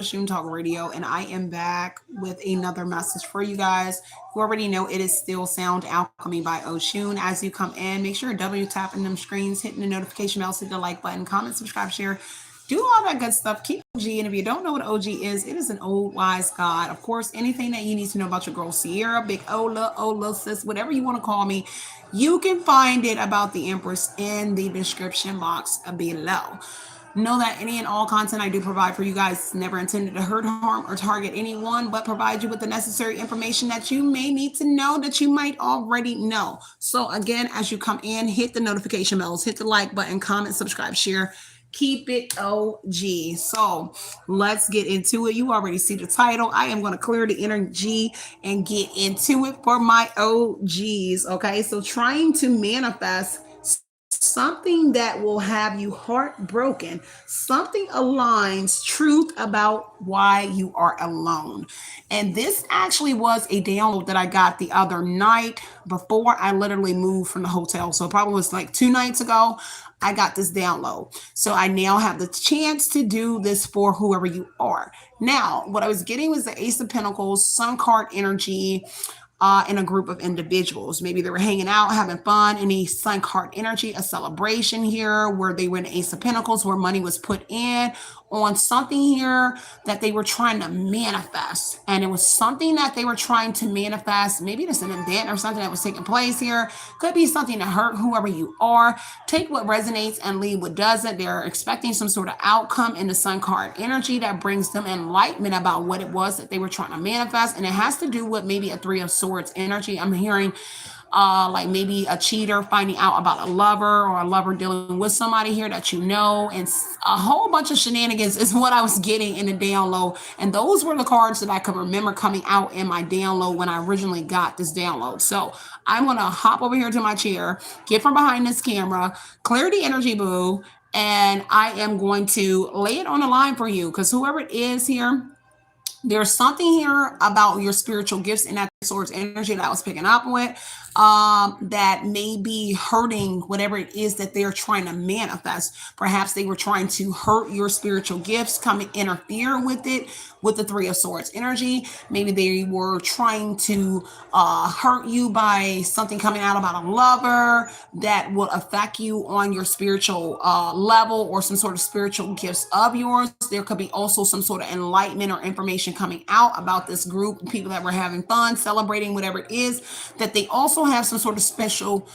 Oshun Talk Radio, and I am back with another message for you guys. You already know it is still Sound Alchemy by Oshun. As you come in, make sure you're W tapping them screens, hitting the notification bells, hit the like button, comment, subscribe, share, do all that good stuff. Keep OG, and if you don't know what OG is, it is an old wise God. Of course, anything that you need to know about your girl Sierra, Big Ola, Ola, sis, whatever you want to call me, you can find it about the Empress in the description box below. Know that any and all content I do provide for you guys is never intended to hurt, harm, or target anyone, but provide you with the necessary information that you may need to know that you might already know. So, again, as you come in, hit the notification bells, hit the like button, comment, subscribe, share. Keep it OG. So let's get into it. You already see the title. I am going to clear the energy and get into it for my OGs. Okay. So trying to manifest something that will have you heartbroken, something aligns truth about why you are alone. And this actually was a download that I got the other night before I literally moved from the hotel. So it probably was like 2 nights ago. I got this download. So I now have the chance to do this for whoever you are. Now, what I was getting was the Ace of Pentacles, Sun card energy, in a group of individuals. Maybe they were hanging out, having fun, any sun card energy, a celebration here where they were in Ace of Pentacles, where money was put in on something here that they were trying to manifest. And it was something that they were trying to manifest. Maybe it's an event or something that was taking place here. Could be something to hurt whoever you are. Take what resonates and leave what doesn't. They're expecting some sort of outcome in the sun card energy that brings them enlightenment about what it was that they were trying to manifest. And it has to do with maybe a Three of Swords energy. I'm hearing like maybe a cheater finding out about a lover, or a lover dealing with somebody here that you know, and a whole bunch of shenanigans is what I was getting in the download. And those were the cards that I could remember coming out in my download when I originally got this download. So I'm going to hop over here to my chair, get from behind this camera, clear the energy, boo, and I am going to lay it on the line for you, because whoever it is here, there's something here about your spiritual gifts in that source energy that I was picking up with, that may be hurting whatever it is that they're trying to manifest. Perhaps they were trying to hurt your spiritual gifts, come and interfere with it with the Three of Swords energy. Maybe they were trying to hurt you by something coming out about a lover that will affect you on your spiritual level, or some sort of spiritual gifts of yours. There could be also some sort of enlightenment or information coming out about this group, people that were having fun, celebrating, whatever it is, that they also have some sort of special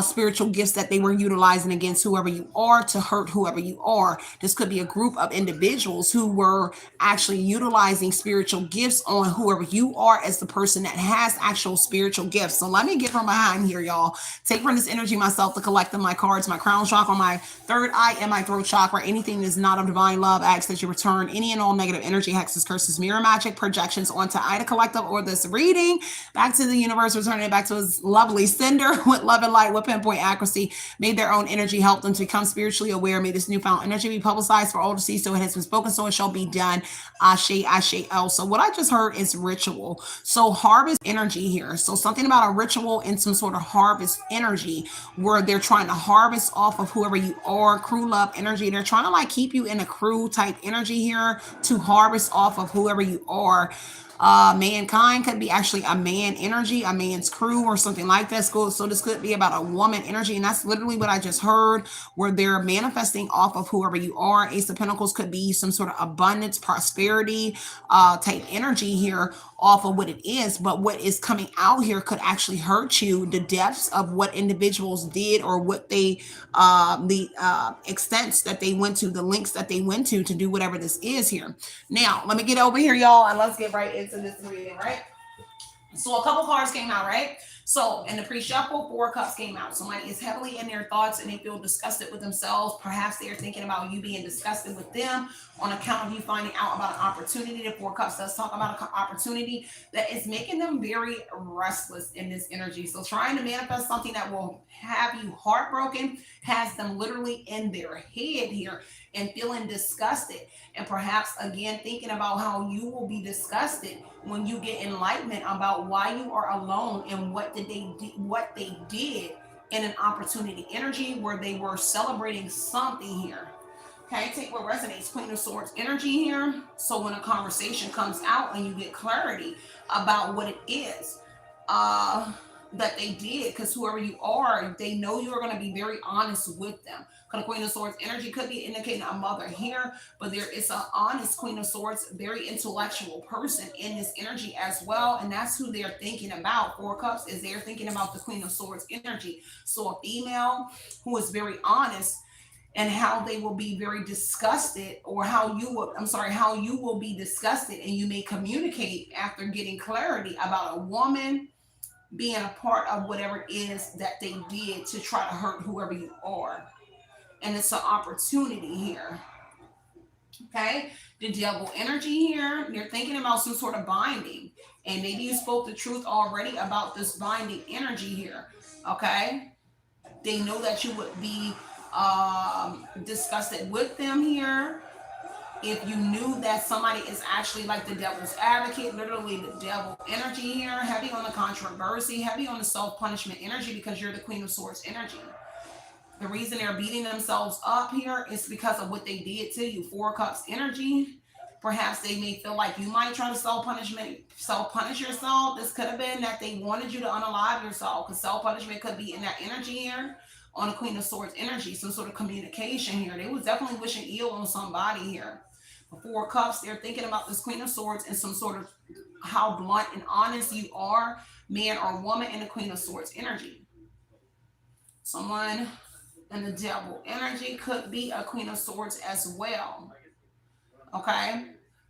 spiritual gifts that they were utilizing against whoever you are, to hurt whoever you are. This could be a group of individuals who were actually utilizing spiritual gifts on whoever you are as the person that has actual spiritual gifts. So let me get from behind here, y'all. Take from this energy myself, the collective, my cards, my crown chakra, my third eye, and my throat chakra. Anything that is not of divine love, I ask that you return any and all negative energy, hexes, curses, mirror magic, projections onto Ida Collective or this reading back to the universe, returning it back to his lovely sender with love and light, with pinpoint accuracy. May their own energy help them to become spiritually aware. May this newfound energy be publicized for all to see. So it has been spoken, so it shall be done. Ashe, Ashe, El. So what I just heard is ritual. So harvest energy here. So something about a ritual and some sort of harvest energy where they're trying to harvest off of whoever you are. Crew love energy. They're trying to like keep you in a crew type energy here to harvest off of whoever you are. Mankind could be actually a man energy, a man's crew, or something like that. So this could be about a woman energy, and that's literally what I just heard, where they're manifesting off of whoever you are. Ace of Pentacles could be some sort of abundance, prosperity type energy here off of what it is, but what is coming out here could actually hurt you. The depths of what individuals did, or what they the extents that they went to, the links that they went to do whatever this is here. Now let me get over here, y'all, and let's get right into this reading. Right, so a couple cards came out, right? So in the pre-shuffle, Four of Cups came out. Somebody is heavily in their thoughts and they feel disgusted with themselves. Perhaps they are thinking about you being disgusted with them on account of you finding out about an opportunity. The Four of Cups does talk about an opportunity that is making them very restless in this energy. So trying to manifest something that will have you heartbroken has them literally in their head here and feeling disgusted. And perhaps again thinking about how you will be disgusted when you get enlightenment about why you are alone and what they did in an opportunity energy where they were celebrating something here. Okay, take what resonates. Queen of Swords energy here. So when a conversation comes out and you get clarity about what it is that they did, because whoever you are, they know you are going to be very honest with them. Because Queen of Swords energy could be indicating a mother here, but there is an honest Queen of Swords, very intellectual person in this energy as well, and that's who they're thinking about. Four Cups is they're thinking about the Queen of Swords energy. So a female who is very honest, and how they will be very disgusted, or how you will, I'm sorry, how you will be disgusted, and you may communicate after getting clarity about a woman being a part of whatever it is that they did to try to hurt whoever you are. And it's an opportunity here. Okay, the devil energy here, you're thinking about some sort of binding, and maybe you spoke the truth already about this binding energy here. Okay, they know that you would be disgusted with them here. If you knew that somebody is actually like the devil's advocate, literally the devil energy here, heavy on the controversy, heavy on the self-punishment energy, because you're the Queen of Swords energy. The reason they're beating themselves up here is because of what they did to you. Four Cups energy. Perhaps they may feel like you might try to self-punish yourself. This could have been that they wanted you to unalive yourself, because self-punishment could be in that energy here on the Queen of Swords energy, some sort of communication here. They was definitely wishing ill on somebody here. The Four Cups, they're thinking about this Queen of Swords and some sort of how blunt and honest you are, man or woman, in the Queen of Swords energy. Someone in the devil energy could be a Queen of Swords as well. Okay,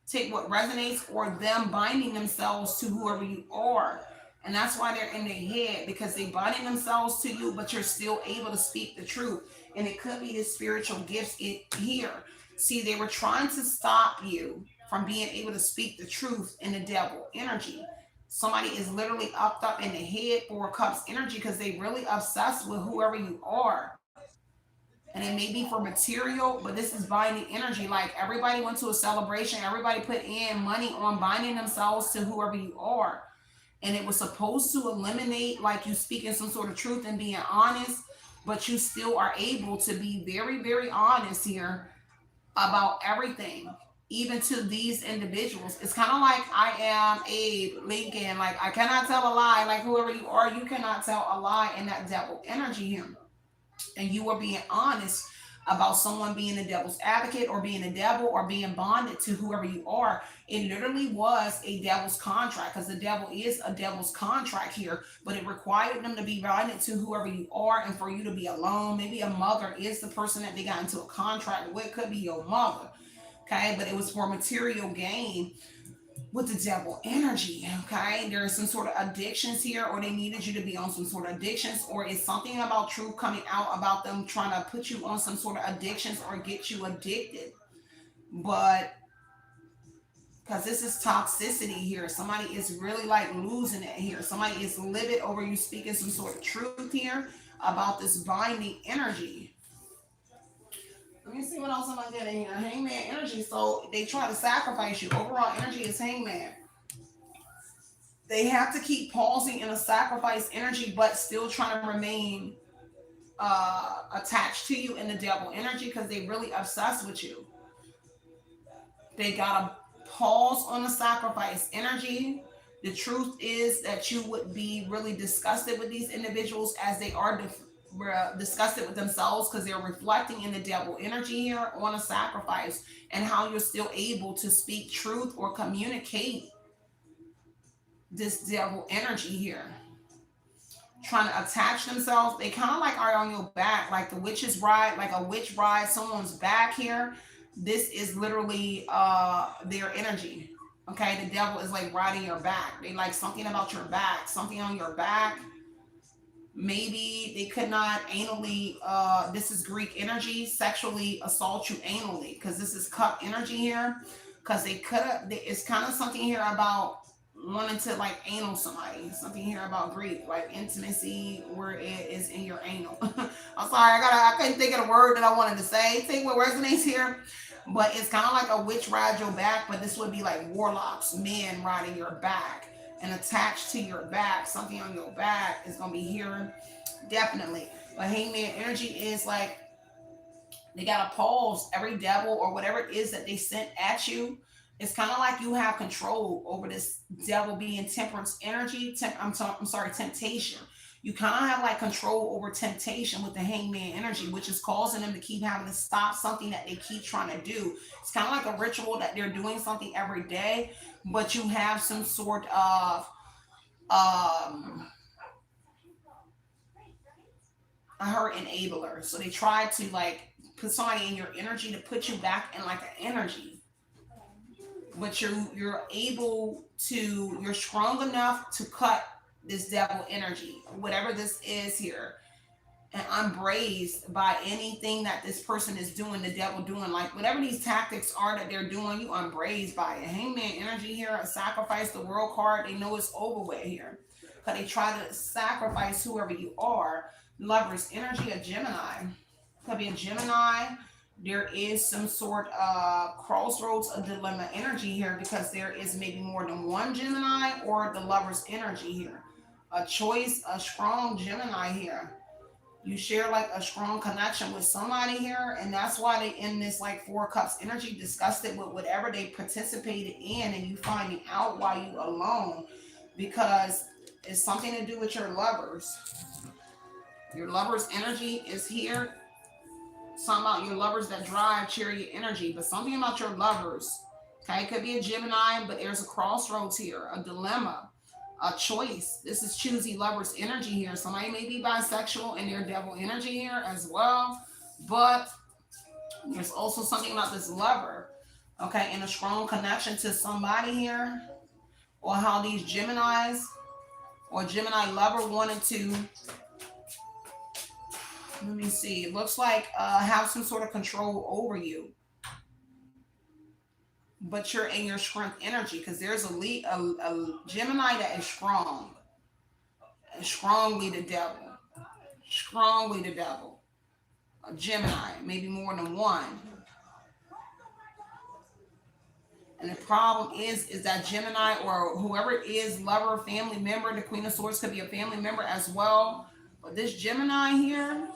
take what resonates, or them binding themselves to whoever you are. And that's why they're in their head, because they binding themselves to you, but you're still able to speak the truth. And it could be the spiritual gifts here. See, they were trying to stop you from being able to speak the truth in the devil energy. Somebody is literally up in the head, Four Cups energy, because they really obsessed with whoever you are. And it may be for material, but this is binding energy. Like everybody went to a celebration, everybody put in money on binding themselves to whoever you are. And it was supposed to eliminate, like, you speaking some sort of truth and being honest, but you still are able to be very, very honest here about everything, even to these individuals. It's kind of like I am Abe Lincoln. Like, I cannot tell a lie. Like, whoever you are, you cannot tell a lie in that devil energy here. And you are being honest about someone being the devil's advocate, or being a devil, or being bonded to whoever you are. It literally was a devil's contract, because the devil is a devil's contract here, but it required them to be bonded to whoever you are, and for you to be alone. Maybe a mother is the person that they got into a contract with, could be your mother. Okay, but it was for material gain with the devil energy. Okay, there are some sort of addictions here, or they needed you to be on some sort of addictions, or it's something about truth coming out about them trying to put you on some sort of addictions or get you addicted. But because this is toxicity here, somebody is really like losing it here. Somebody is livid over you speaking some sort of truth here about this binding energy. Let me see what else am I getting here. Hangman energy. So they try to sacrifice you. Overall energy is Hangman. They have to keep pausing in a sacrifice energy, but still trying to remain attached to you in the devil energy, because they really obsessed with you. They gotta pause on the sacrifice energy. The truth is that you would be really disgusted with these individuals, as they are disgusted with themselves, because they're reflecting in the devil energy here on a sacrifice, and how you're still able to speak truth or communicate this devil energy here. Trying to attach themselves, they kind of like are on your back, like the witch's ride, like a witch ride someone's back here. This is literally their energy. Okay, the devil is like riding your back. They like something about your back, something on your back. Maybe they could not anally, this is Greek energy, sexually assault you anally, because this is cup energy here. Because they could have, it's kind of something here about wanting to like anal somebody. Something here about Greek, like intimacy, where it is in your anal. I'm sorry, I couldn't think of the word that I wanted to say. Think what resonates here. But it's kind of like a witch ride your back, but this would be like warlocks, men riding your back and attached to your back. Something on your back is going to be here, definitely. But Hangman energy is like They got to pause every devil or whatever it is that they sent at you. It's kind of like you have control over this devil being temperance energy. I'm sorry, temptation. You kind of have like control over temptation with the hangman energy, which is causing them to keep having to stop something that they keep trying to do. It's kind of like a ritual that they're doing something every day, but you have some sort of um a hurt enabler. So they try to like put somebody in your energy to put you back in like an energy. But you're able to, you're strong enough to cut this devil energy, whatever this is here, and unbraced by anything that this person is doing, the devil doing, like whatever these tactics are that they're doing, you unbraced by it. Hangman energy here, a sacrifice the world card, they know it's over with here. Because they try to sacrifice whoever you are. Lover's energy, a Gemini. Could be a Gemini. There is some sort of crossroads, a dilemma energy here because there is maybe more than one Gemini or the lover's energy here. A choice, a strong Gemini here. You share like a strong connection with somebody here, and that's why they in this like Four Cups energy, disgusted with whatever they participated in, and you finding out why you alone because it's something to do with your lovers. Your lover's energy is here. Something about your lovers that drive chariot energy, but something about your lovers. Okay, it could be a Gemini, but there's a crossroads here, a dilemma, a choice. This is choosy lovers energy here. Somebody may be bisexual in their devil energy here as well, but there's also something about this lover, okay, and a strong connection to somebody here, or how these Geminis or Gemini lover wanted to, let me see, it looks like have some sort of control over you, but you're in your strength energy because there's a Gemini that is strong, and strongly the devil, strongly the devil, a Gemini, maybe more than one. And the problem is that Gemini or whoever it is, lover, family member, the Queen of Swords could be a family member as well. But this Gemini here,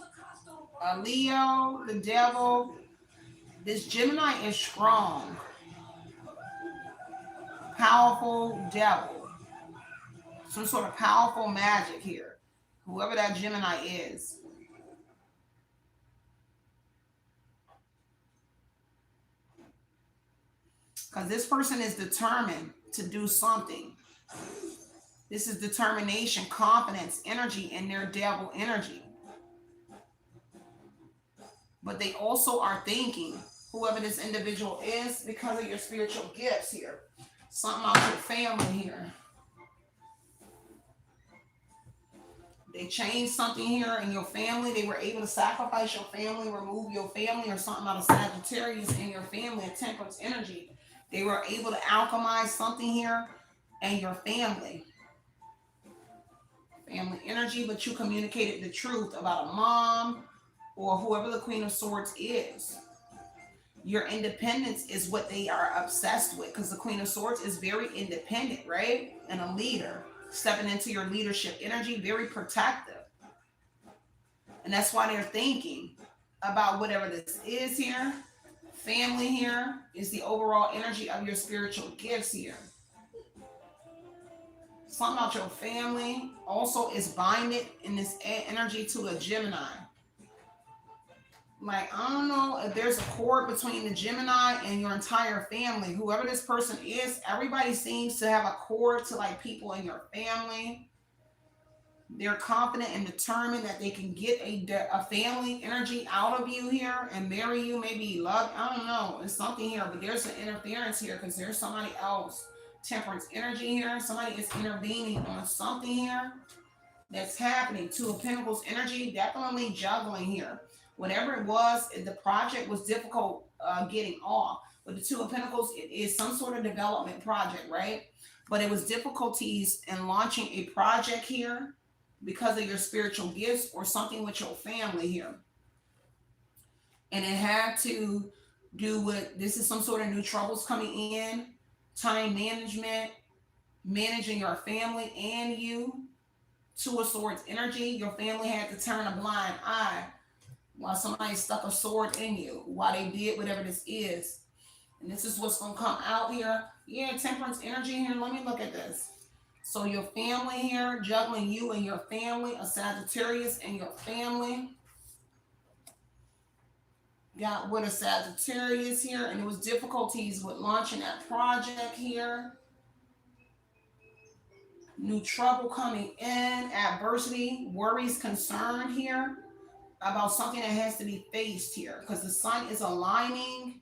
Leo, the devil, this Gemini is strong, powerful devil, some sort of powerful magic here, whoever that Gemini is. Because this person is determined to do something. This is determination, confidence, energy in their devil energy. But they also are thinking, whoever this individual is, because of your spiritual gifts here. Something about your family here. They changed something here in your family. They were able to sacrifice your family, remove your family, or something out of Sagittarius in your family, a temperance energy. They were able to alchemize something here and your family. Family energy, but you communicated the truth about a mom or whoever the Queen of Swords is. Your independence is what they are obsessed with because the Queen of Swords is very independent, right? And a leader, stepping into your leadership energy, very protective. And that's why they're thinking about whatever this is here. Family here is the overall energy of your spiritual gifts here. Something about your family also is binded in this energy to a Gemini. Like, I don't know if there's a cord between the Gemini and your entire family. Whoever this person is, everybody seems to have a cord to like people in your family. They're confident and determined that they can get a family energy out of you here and marry you, maybe love. I don't know. It's something here, but there's an interference here because there's somebody else. Temperance energy here. Somebody is intervening on something here that's happening. Two of Pentacles energy, definitely juggling here. Whatever it was, the project was difficult getting off. But the Two of Pentacles, it is some sort of development project, right? But it was difficulties in launching a project here because of your spiritual gifts or something with your family here. And it had to do with, this is some sort of new troubles coming in, time management, managing your family and you. Two of Swords energy, your family had to turn a blind eye. Why somebody stuck a sword in you. Why they did whatever this is. And this is what's going to come out here. Yeah, temperance energy here. Let me look at this. So your family here, juggling you and your family, a Sagittarius and your family. Got with a Sagittarius here, and it was difficulties with launching that project here. New trouble coming in, adversity, worries, concern here about something that has to be faced here, because the sun is aligning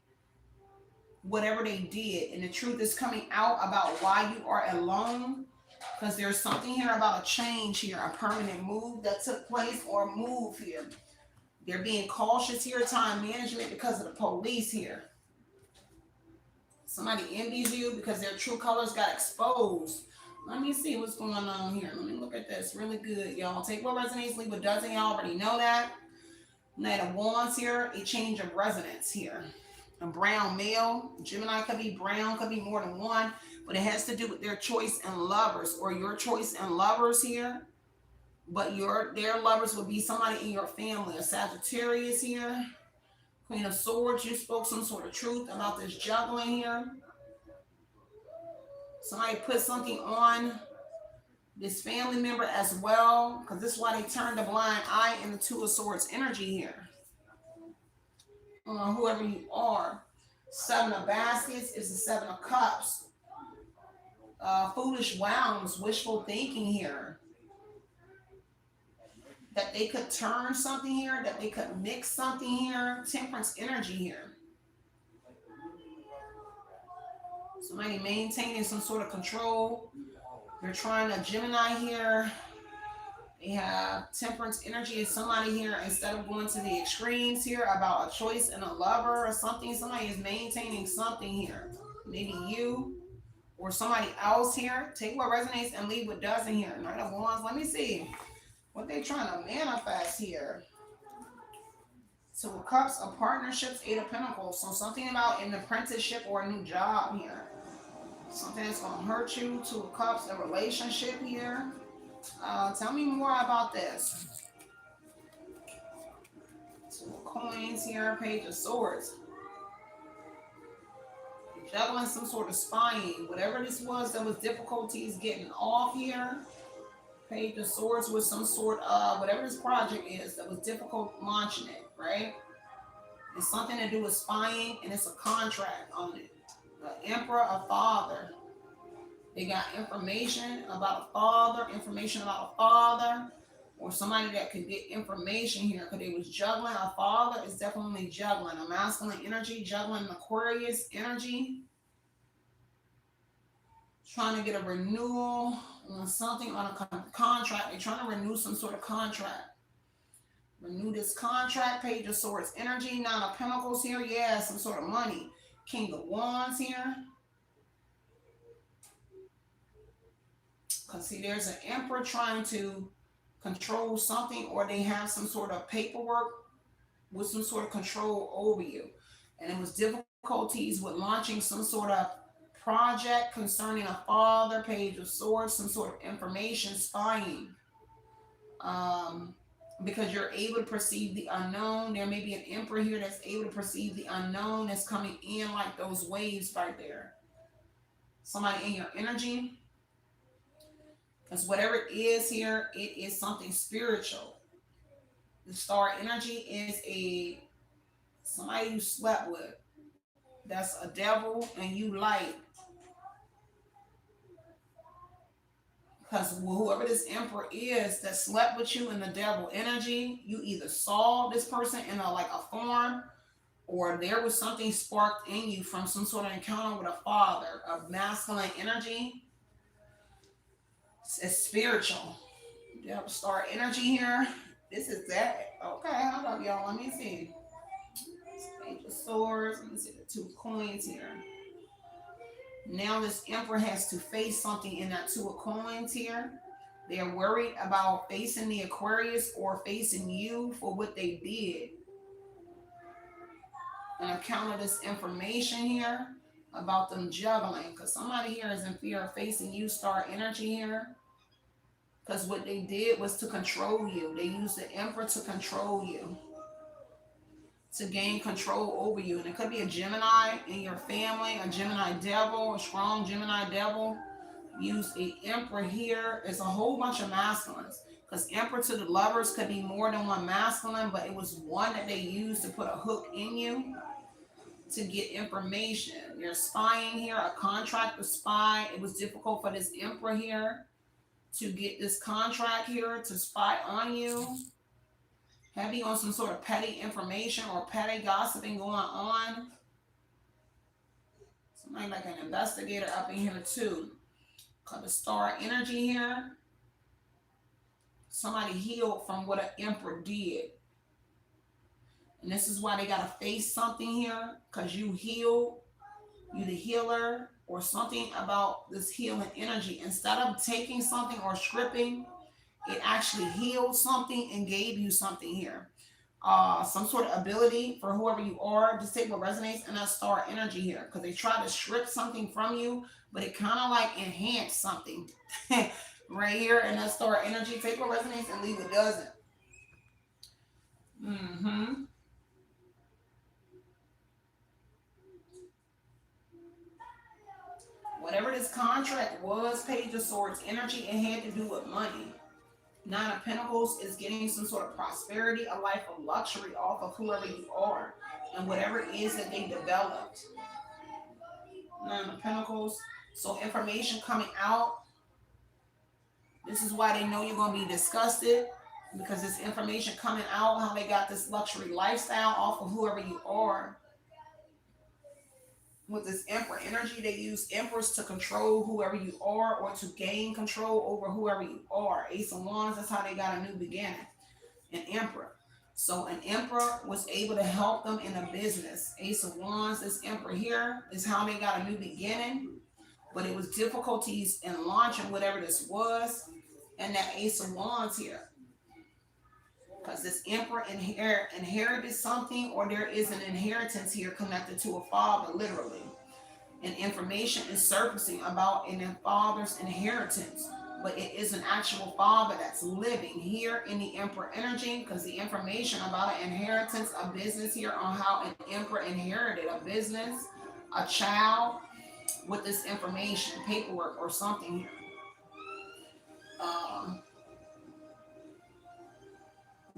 whatever they did, and the truth is coming out about why you are alone, because there's something here about a change here, a permanent move that took place, or move here. They're being cautious here, time management, because of the police here. Somebody envies you because their true colors got exposed. Let me see what's going on here. Let me look at this really good, y'all. Take what resonates, leave what doesn't. Y'all already know that. Knight of Wands here, a change of resonance here. A brown male, Gemini could be brown, could be more than one, but it has to do with their choice in lovers, or your choice in lovers here. But their lovers would be somebody in your family, a Sagittarius here. Queen of Swords, you spoke some sort of truth about this juggling here. Somebody put something on this family member as well, because this is why they turned a blind eye in the Two of Swords energy here. Whoever you are. Seven of Baskets is the Seven of Cups. Foolish wounds, wishful thinking here. That they could turn something here, that they could mix something here. Temperance energy here. Somebody maintaining some sort of control. They're trying to Gemini here. They have temperance energy. Is somebody here, instead of going to the extremes here about a choice and a lover or something, somebody is maintaining something here. Maybe you or somebody else here. Take what resonates and leave what doesn't here. Knight of Wands. Let me see what they trying to manifest here. Two of Cups, of partnerships, Eight of Pentacles. So something about an apprenticeship or a new job here. Something that's going to hurt you. Two of Cups, a relationship here. Tell me more about this. Two of Coins here. Page of Swords. Juggling some sort of spying. Whatever this was, there was difficulties getting off here. Page of Swords with some sort of, whatever this project is, that was difficult launching it, right? It's something to do with spying, and it's a contract on it. The Emperor, a father. They got information about a father, or somebody that could get information here, because they was juggling. A father is definitely juggling. A masculine energy, juggling an Aquarius energy. Trying to get a renewal on something, on a contract. They're trying to renew some sort of contract. Renew this contract. Page of Swords energy. Nine of Pentacles here. Yeah, some sort of money. King of Wands here. Because see, there's an Emperor trying to control something, or they have some sort of paperwork with some sort of control over you. And it was difficulties with launching some sort of project concerning a father. Page of Swords, some sort of information, spying. Because you're able to perceive the unknown. There may be an Emperor here that's able to perceive the unknown that's coming in like those waves right there. Somebody in your energy. Because whatever it is here, it is something spiritual. The star energy is somebody you slept with. That's a devil, and you light. Because whoever this Emperor is that slept with you in the devil energy, you either saw this person in a form, or there was something sparked in you from some sort of encounter with a father, of masculine energy. It's spiritual. Devil star energy here. This is that. Okay, hold up, y'all. Let me see. Page of Swords. Let me see the Two of Coins here. Now this Emperor has to face something in that Two of Coins here. They are worried about facing the Aquarius or facing you for what they did. And account of this information here about them juggling. Because somebody here is in fear of facing you, star energy here. Because what they did was to control you. They used the Emperor to control you. to gain control over you. And it could be a Gemini in your family, a Gemini devil, a strong Gemini devil. Use a Emperor here. It's a whole bunch of masculines. Because Emperor to the lovers could be more than one masculine, but it was one that they used to put a hook in you to get information. You're spying here, a contract to spy. It was difficult for this Emperor here to get this contract here to spy on you. Heavy on some sort of petty information or petty gossiping going on. Somebody like an investigator up in here too. Got the star energy here. Somebody healed from what an Emperor did. And this is why they got to face something here, because you heal, you the healer, or something about this healing energy. Instead of taking something or stripping, it actually healed something and gave you something here. Some sort of ability for whoever you are. Just take what resonates in that star energy here, because they try to strip something from you, but it kind of like enhanced something. Right here in that star energy. Take what resonates and leave what doesn't. Whatever this contract was, Page of Swords energy, it had to do with money. Nine of Pentacles is getting some sort of prosperity, a life of luxury off of whoever you are and whatever it is that they developed. Nine of Pentacles. So information coming out. This is why they know you're going to be disgusted, because this information coming out, how they got this luxury lifestyle off of whoever you are. With this Emperor energy, they use Emperors to control whoever you are or to gain control over whoever you are. Ace of Wands, that's how they got a new beginning. An Emperor. So an Emperor was able to help them in a business. Ace of Wands, this Emperor here is how they got a new beginning. But it was difficulties in launching whatever this was. And that Ace of Wands here. Because this Emperor inherited something, or there is an inheritance here connected to a father, literally. And information is surfacing about a father's inheritance. But it is an actual father that's living here in the Emperor energy, because the information about an inheritance, a business here on how an Emperor inherited a business, a child, with this information, paperwork or something here.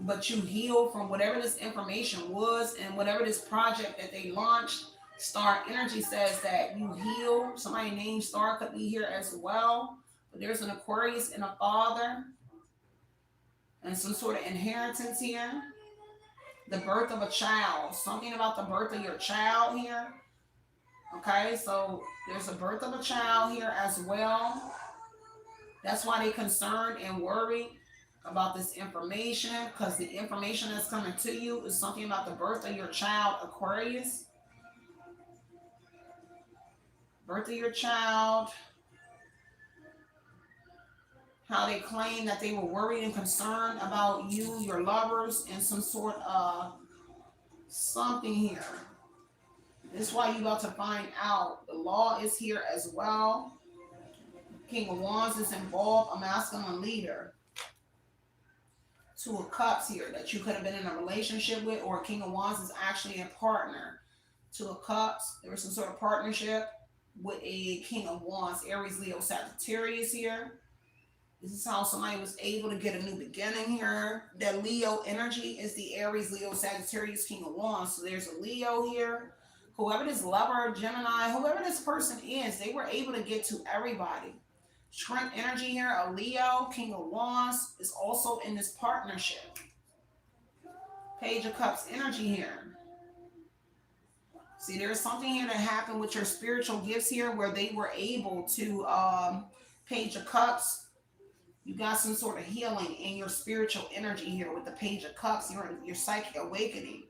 But you heal from whatever this information was and whatever this project that they launched. Star energy says that you heal. Somebody named Star could be here as well. But there's an Aquarius and a father. And some sort of inheritance here. The birth of a child. Something about the birth of your child here. Okay, so there's a birth of a child here as well. That's why they're concerned and worried about this information, because the information that's coming to you is something about the birth of your child, Aquarius. Birth of your child. How they claim that they were worried and concerned about you, your lovers, and some sort of something here. This is why you're about to find out. The law is here as well. King of Wands is involved, a masculine leader. Two of Cups here that you could have been in a relationship with, or King of Wands is actually a partner. Two of Cups, there was some sort of partnership with a King of Wands, Aries, Leo, Sagittarius here. This is how somebody was able to get a new beginning here. That Leo energy is the Aries, Leo, Sagittarius, King of Wands. So there's a Leo here. Whoever this lover, Gemini, whoever this person is, they were able to get to everybody. Strength energy here, a Leo, King of Wands is also in this partnership. Page of Cups energy here. See, there's something here that happened with your spiritual gifts here where they were able to, Page of Cups, you got some sort of healing in your spiritual energy here with the Page of Cups, your psychic awakening.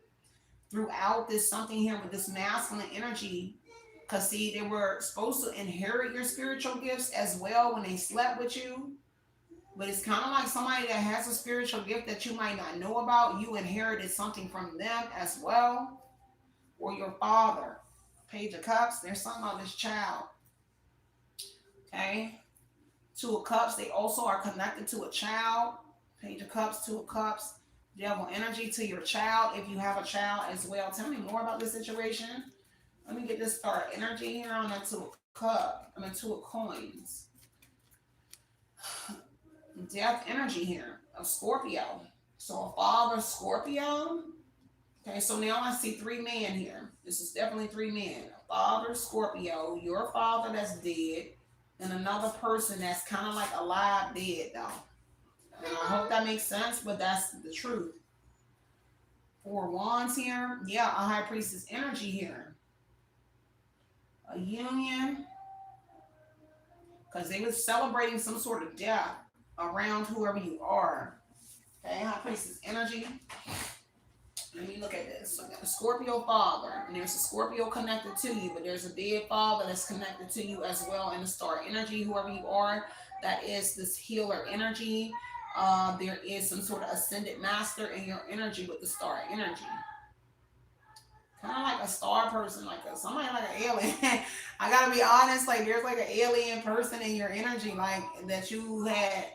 Throughout this something here with this masculine energy. Because, see, they were supposed to inherit your spiritual gifts as well when they slept with you. But it's kind of like somebody that has a spiritual gift that you might not know about. You inherited something from them as well. Or your father. Page of Cups, there's something about this child. Okay. Two of Cups, they also are connected to a child. Page of Cups, Two of Cups. Devil energy to your child if you have a child as well. Tell me more about this situation. Let me get this star energy here on that two of cup. I mean two of coins. Death energy here of Scorpio. So a father Scorpio. Okay, so now I see three men here. This is definitely three men. A father Scorpio, your father that's dead, and another person that's kind of like alive dead though. And I hope that makes sense, but that's the truth. Four wands here. Yeah, a high priestess energy here. A union. Because they were celebrating some sort of death around whoever you are. Okay, high priestess energy. Let me look at this. So I got a Scorpio father, and there's a Scorpio connected to you, but there's a dead father that's connected to you as well in the star energy, whoever you are. That is this healer energy. There is some sort of ascended master in your energy with the star energy. Kind of like a star person, like somebody like an alien. I gotta be honest, like there's like an alien person in your energy, like that you had,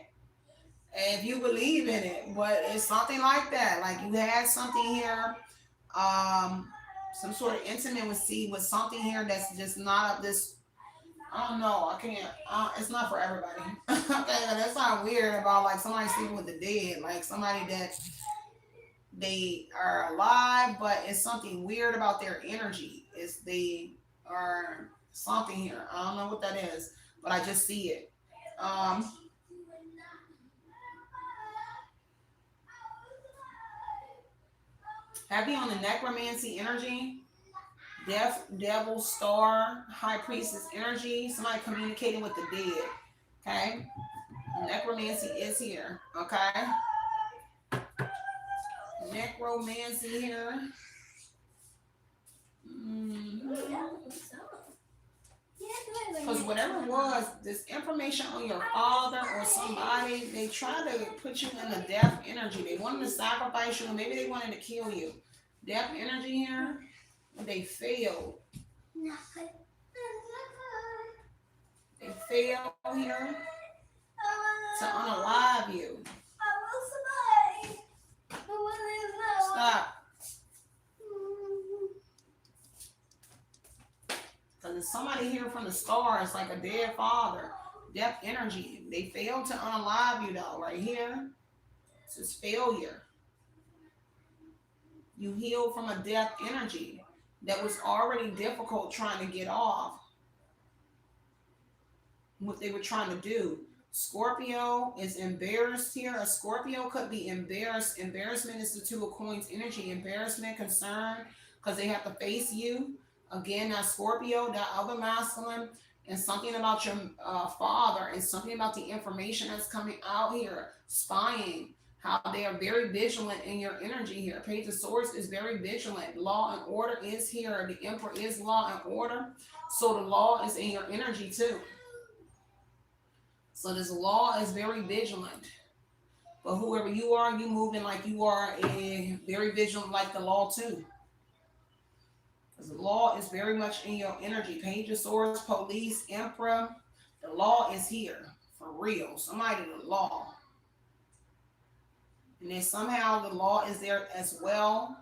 if you believe in it, but it's something like that. Like you had something here, some sort of intimacy with something here that's just not of this. I don't know. I can't. It's not for everybody. Okay, that's not weird about like somebody sleeping with the dead, like somebody that they are alive, but it's something weird about their energy. It's they are something here. I don't know what that is, but I just see it. Um, Heavy on the necromancy energy, death, devil, star, high priestess energy, somebody communicating with the dead. Okay, necromancy is here. Okay, necromancy here. Because whatever it was, this information on your father or somebody, they try to put you in the death energy. They wanted to sacrifice you, maybe they wanted to kill you. Death energy here, they failed. They failed here to unalive you. Stop. Because there's somebody here from the stars, like a dead father, death energy. They failed to unalive you though, right here. This is failure. You healed from a death energy that was already difficult trying to get off. What they were trying to do. Scorpio is embarrassed here. A Scorpio could be embarrassed. Embarrassment is the two of coins energy. Embarrassment, concern, because they have to face you. Again, that Scorpio, that other masculine, and something about your father, and something about the information that's coming out here. Spying, how they are very vigilant in your energy here. Page of Swords is very vigilant. Law and order is here. The Emperor is law and order. So the law is in your energy too. So this law is very vigilant. But whoever you are, you moving like you are a very vigilant like the law too. Because the law is very much in your energy. Page of Swords, police, emperor. The law is here. For real. Somebody the law. And then somehow the law is there as well.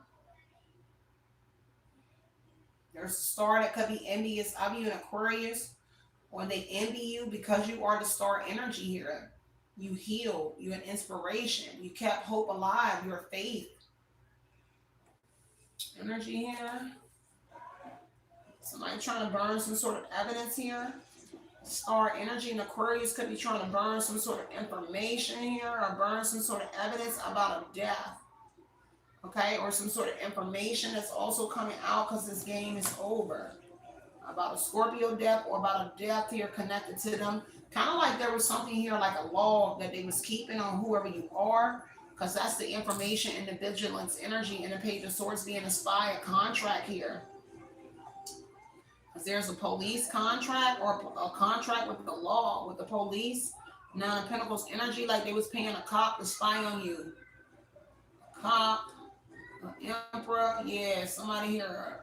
There's a star that could be envious of you in Aquarius. Or they envy you because you are the star energy here. You heal. You're an inspiration. You kept hope alive. Your faith. Energy here. Somebody trying to burn some sort of evidence here. Star energy in Aquarius could be trying to burn some sort of information here or burn some sort of evidence about a death. Okay, or some sort of information that's also coming out because this game is over. About a Scorpio death or about a death here connected to them. Kind of like there was something here like a law that they was keeping on whoever you are. Because that's the information and the vigilance energy in the Page of Swords being a spy, a contract here. There's a police contract or a contract with the law, with the police. Nine of Pentacles energy, like they was paying a cop to spy on you. Cop, an emperor, yeah, somebody here,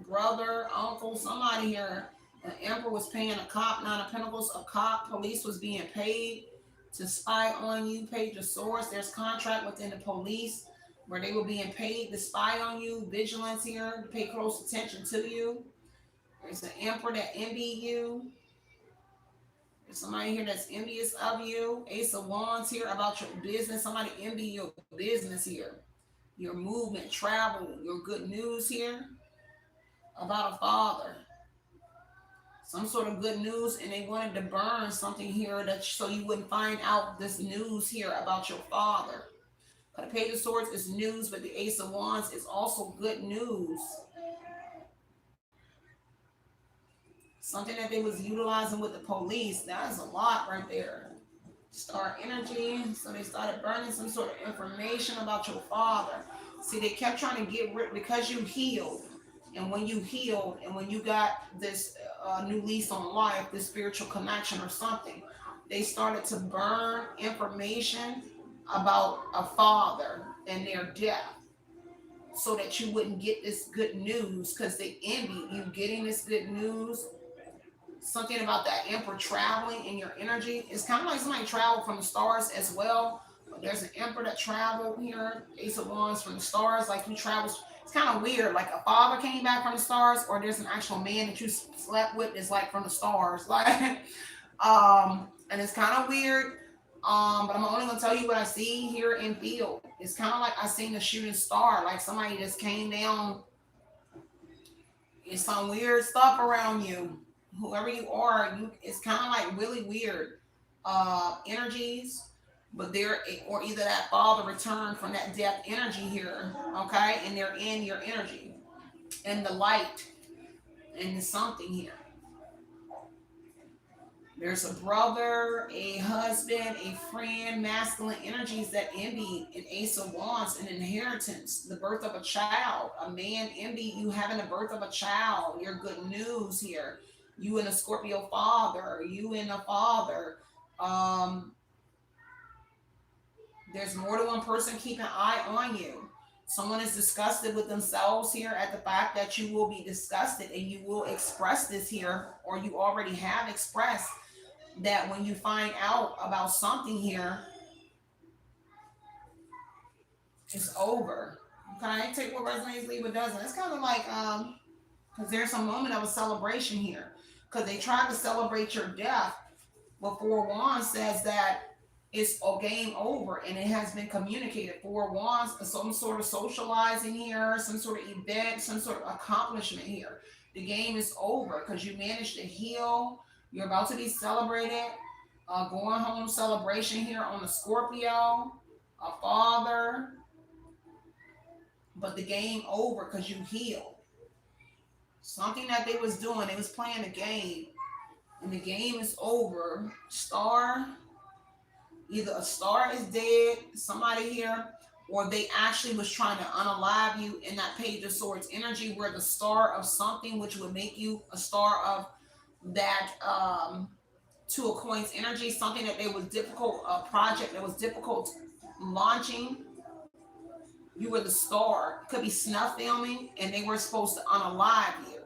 brother, uncle, somebody here. The emperor was paying a cop, Nine of Pentacles, a cop. Police was being paid to spy on you. Page of Swords, there's contract within the police. where they were being paid to spy on you, vigilance here, to pay close attention to you. There's an emperor that envy you. There's somebody here that's envious of you. Ace of Wands here about your business. Somebody envy your business here. Your movement, travel, your good news here about a father. Some sort of good news, and they wanted to burn something here that so you wouldn't find out this news here about your father. The Page of Swords is news, but the Ace of Wands is also good news. Something that they was utilizing with the police. That is a lot right there. Star energy. So they started burning some sort of information about your father. See, they kept trying to get rid because you healed. And when you healed and when you got this new lease on life, this spiritual connection or something, they started to burn information about a father and their death so that you wouldn't get this good news because they envy you getting this good news. Something about that emperor traveling in your energy. It's kind of like somebody traveled from the stars as well. But there's an emperor that traveled here. Ace of Wands from the stars. Like you travel. It's kind of weird. Like a father came back from the stars, or there's an actual man that you slept with is like from the stars. Like, and it's kind of weird. But I'm only gonna tell you what I see here in field. It's kind of like I seen a shooting star. Like somebody just came down. It's some weird stuff around you. Whoever you are, it's kind of like really weird energies, but they're or either that father returned from that death energy here, okay, and they're in your energy and the light and the something here. There's a brother, a husband, a friend, masculine energies that envy an Ace of Wands, an inheritance, the birth of a child. A man envy you having the birth of a child. Your good news here. You and a Scorpio father. You and a father. There's more than one person keeping an eye on you. Someone is disgusted with themselves here at the fact that you will be disgusted and you will express this here, or you already have expressed that when you find out about something here, it's over. Okay, take what resonates, leave what doesn't. It's kind of like because there's a moment of a celebration here, because they tried to celebrate your death, but Four Wands says that it's a game over and it has been communicated. Four Wands, some sort of socializing here, some sort of event, some sort of accomplishment here. The game is over because you managed to heal. You're about to be celebrated. Going home celebration here on the Scorpio, a father. But the game over because you healed. Something that they was doing, they was playing a game. And the game is over. Star, either a star is dead, somebody here, or they actually was trying to unalive you in that Page of Swords energy where the star of something, which would make you a star of that Two of Coins energy, something that they was difficult, a project that was difficult launching. You were the star. Could be snuff filming, and they were supposed to unalive you.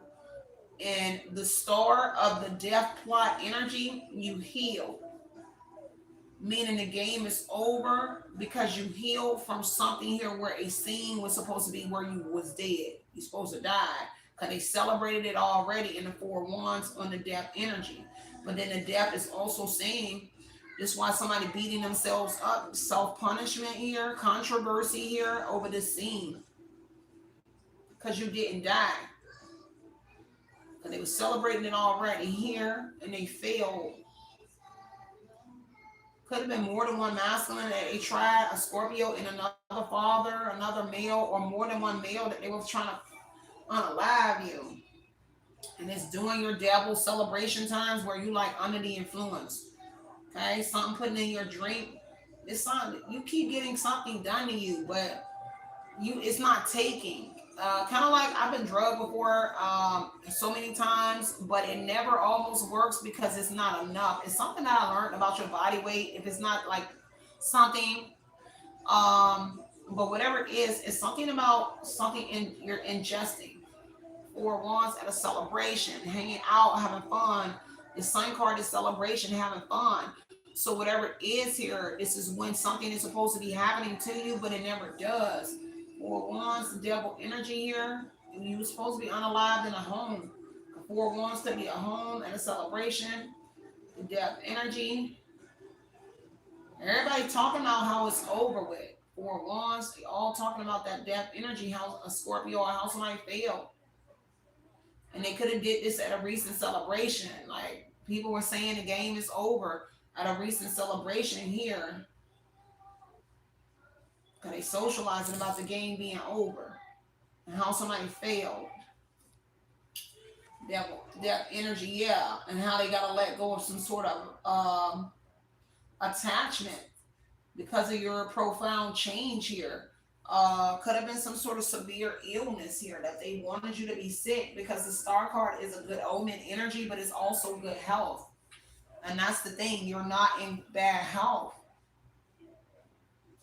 And the star of the death plot energy, you healed. Meaning the game is over because you healed from something here where a scene was supposed to be where you was dead. You're supposed to die. Because they celebrated it already in the Four Wands on the death energy. But then the death is also saying, this is why somebody beating themselves up, self-punishment here, controversy here over this scene. Because you didn't die. Because they were celebrating it already here, and they failed. Could have been more than one masculine that they tried, a Scorpio and another father, another male, or more than one male that they were trying to unalive you. And it's during your devil celebration times where you like under the influence. Okay, something putting in your drink. It's something you keep getting something done to you, but it's not taking. Kind of like I've been drugged before so many times, but it never almost works because it's not enough. It's something that I learned about your body weight. If it's not like something, but whatever it is, it's something about something you're ingesting. Four Wands at a celebration, hanging out, having fun. The Sun card is celebration, having fun. So whatever it is here, this is when something is supposed to be happening to you, but it never does. Four Wands, the devil energy here. You were supposed to be unalived in a home. Four Wands could be a home and a celebration. The death energy. Everybody talking about how it's over with. Four Wands, they all talking about that death energy, how a Scorpio or how somebody failed. And they could have did this at a recent celebration. Like people were saying the game is over at a recent celebration here. Because they socializing about the game being over and how somebody failed. Death energy, yeah. And how they gotta let go of some sort of attachment because of your profound change here. Could have been some sort of severe illness here that they wanted you to be sick because the star card is a good omen energy, but it's also good health. And that's the thing, you're not in bad health,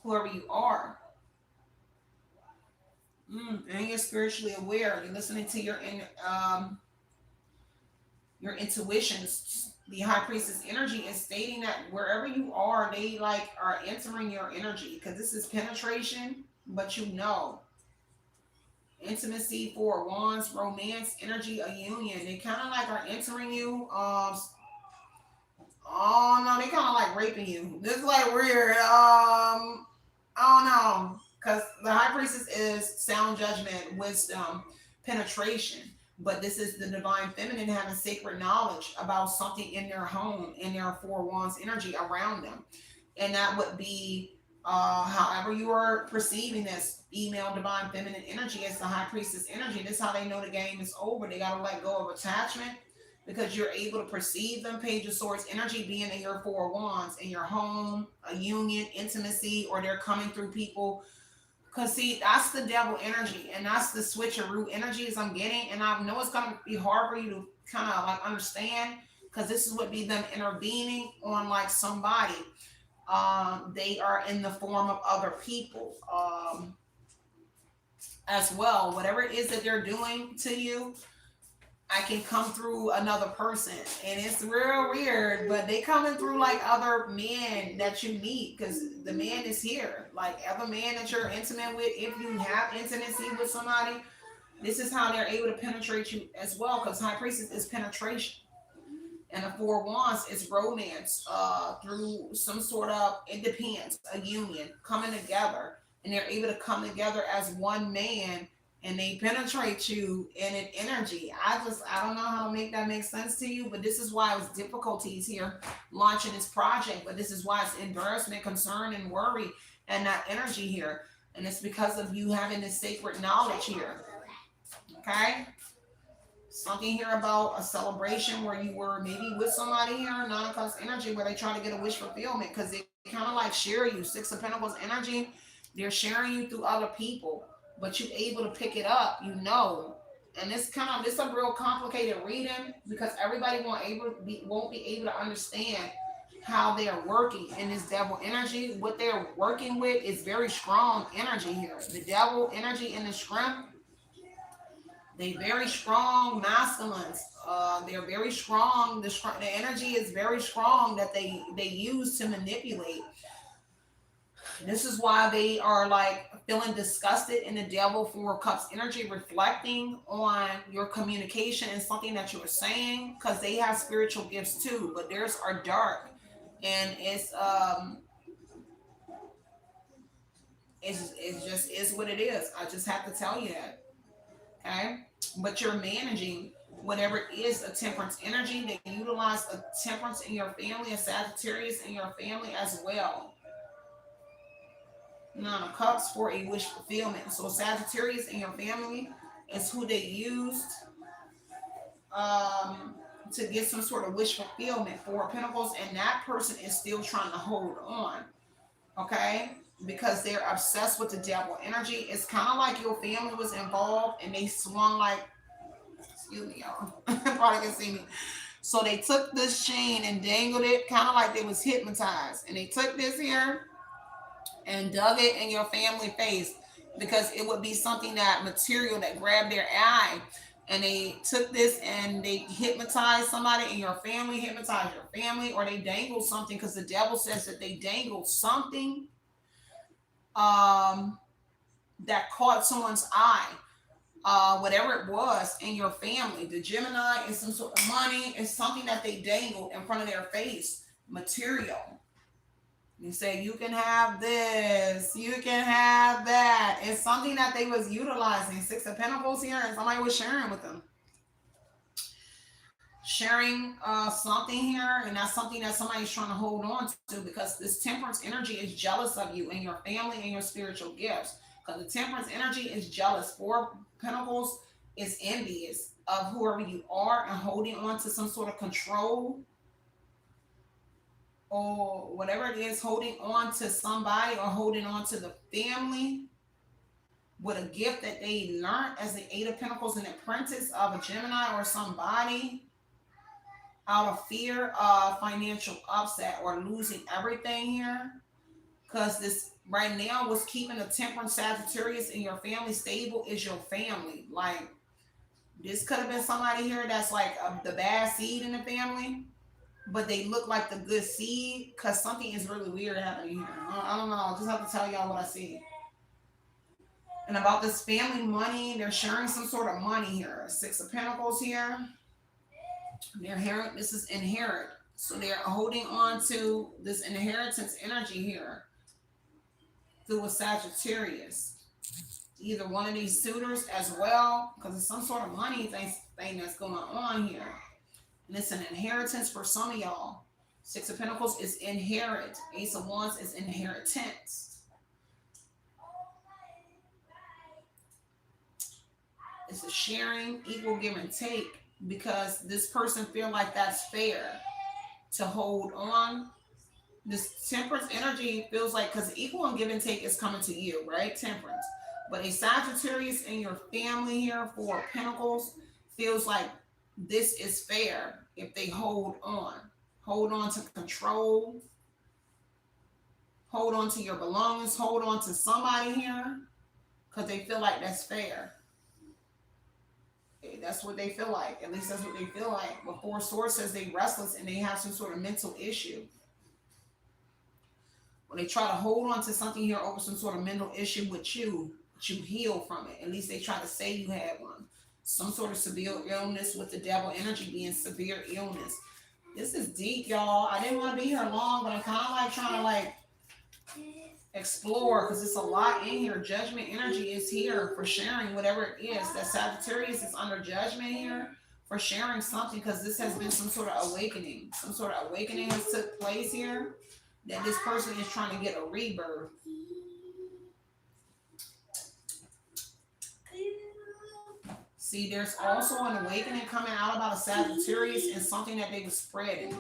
whoever you are. And you're spiritually aware. You're listening to your intuitions. The high priestess energy is stating that wherever you are, they like are entering your energy because this is penetration, but you know. Intimacy, Four Wands, romance, energy, a union. They kind of like are entering you. Oh no, they kind of like raping you. This is like weird. I don't know, because the high priestess is sound judgment, wisdom, penetration. But this is the divine feminine having sacred knowledge about something in their home, in their Four Wands energy around them. And that would be however you are perceiving this female divine feminine energy as the high priestess energy. This is how they know the game is over. They got to let go of attachment because you're able to perceive them. Page of Swords energy being in your Four Wands, in your home, a union, intimacy, or they're coming through people. Because, see, that's the devil energy, and that's the switcheroo energies I'm getting. And I know it's going to be hard for you to kind of like understand because this is what be them intervening on like somebody. They are in the form of other people as well. Whatever it is that they're doing to you, I can come through another person, and it's real weird. But they coming through like other men that you meet, because the man is here. Like other man that you're intimate with, if you have intimacy with somebody, this is how they're able to penetrate you as well. Because high priestess is penetration, and the Four Wands is romance through some sort of, it depends, a union coming together, and they're able to come together as one man and they penetrate you in an energy. I don't know how to make that make sense to you, but this is why it's difficulties here launching this project. But this is why it's embarrassment, concern, and worry, and that energy here. And it's because of you having this sacred knowledge here. Okay? Something here about a celebration where you were maybe with somebody here, non-cause energy, where they try to get a wish fulfillment because they kind of like share you. Six of Pentacles energy, they're sharing you through other people, but you're able to pick it up, you know. And this a real complicated reading because everybody won't be able to understand how they are working in this devil energy. What they're working with is very strong energy here. The devil energy in the strength, they very strong masculines. They're very strong. The energy is very strong that they use to manipulate. This is why they are like feeling disgusted in the devil Four Cups energy, reflecting on your communication and something that you were saying, because they have spiritual gifts too, but theirs are dark, and it's just is what it is. I just have to tell you that. Okay, but you're managing whatever is a temperance energy. They utilize a temperance in your family, a Sagittarius in your family as well. Nine of Cups for a wish fulfillment. So Sagittarius in your family is who they used to get some sort of wish fulfillment. Four of Pentacles, and that person is still trying to hold on. Okay, because they're obsessed with the devil energy. It's kind of like your family was involved and they swung like, excuse me, y'all, probably can see me. So they took this chain and dangled it, kind of like they was hypnotized. And they took this here and dug it in your family face because it would be something that material that grabbed their eye. And they took this and they hypnotized somebody in your family, hypnotized your family, or they dangled something, because the devil says that they dangled something that caught someone's eye, whatever it was in your family. The Gemini is some sort of money, it's something that they dangled in front of their face, material. You say, you can have this, you can have that. It's something that they was utilizing. Six of Pentacles here, and somebody was sharing with them. Sharing something here, and that's something that somebody's trying to hold on to, because this temperance energy is jealous of you and your family and your spiritual gifts. Because the temperance energy is jealous. Four Pentacles is envious of whoever you are and holding on to some sort of control or whatever it is, holding on to somebody or holding on to the family with a gift that they learned as the Eight of Pentacles, an apprentice of a Gemini or somebody, out of fear of financial upset or losing everything here. Because this right now, what's keeping the temperance Sagittarius in your family stable is your family. Like, this could have been somebody here that's like the bad seed in the family, but they look like the good seed, because something is really weird happening here. I don't know. I just have to tell y'all what I see. And about this family money, they're sharing some sort of money here. Six of Pentacles here. This is inherit. So they're holding on to this inheritance energy here through a Sagittarius. Either one of these suitors as well, because it's some sort of money thing that's going on here. And it's an inheritance for some of y'all. Six of Pentacles is inherit. Ace of Wands is inheritance. It's a sharing, equal give and take, because this person feel like that's fair to hold on. This temperance energy feels like, because equal and give and take is coming to you, right? Temperance. But a Sagittarius in your family here, Four of Pentacles, feels like this is fair if they hold on. Hold on to control. Hold on to your belongings. Hold on to somebody here, because they feel like that's fair. That's what they feel like. At least that's what they feel like. But Four Swords says they restless and they have some sort of mental issue. When they try to hold on to something here over some sort of mental issue with you, but you heal from it. At least they try to say you had one. Some sort of severe illness, with the devil energy being severe illness. This is deep, y'all. I didn't want to be here long, but I'm kind of like trying to like explore, because it's a lot in here. Judgment energy is here for sharing whatever it is. That Sagittarius is under judgment here for sharing something, because this has been some sort of awakening. Some sort of awakening has took place here, that this person is trying to get a rebirth. See, there's also an awakening coming out about a Sagittarius and something that they were spreading,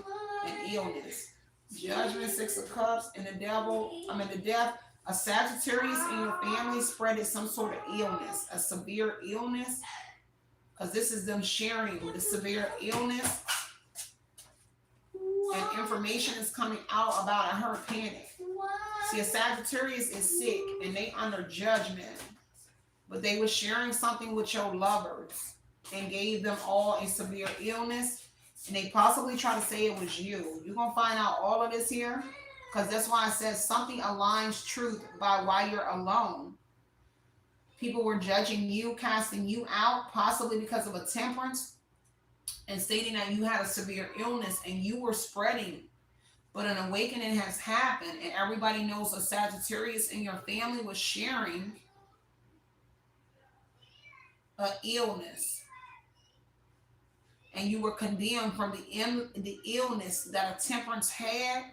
an illness. Judgment, Six of Cups, and the death. A Sagittarius in your family spreaded some sort of illness, a severe illness, because this is them sharing the severe illness, and information is coming out about her panic. See, a Sagittarius is sick and they under judgment, but they were sharing something with your lovers and gave them all a severe illness, and they possibly try to say it was you. You're going to find out all of this here, because that's why I said something aligns truth by why you're alone. People were judging you, casting you out, possibly because of a temperance, and stating that you had a severe illness and you were spreading. But an awakening has happened, and everybody knows a Sagittarius in your family was sharing an illness, and you were condemned from the illness that a temperance had.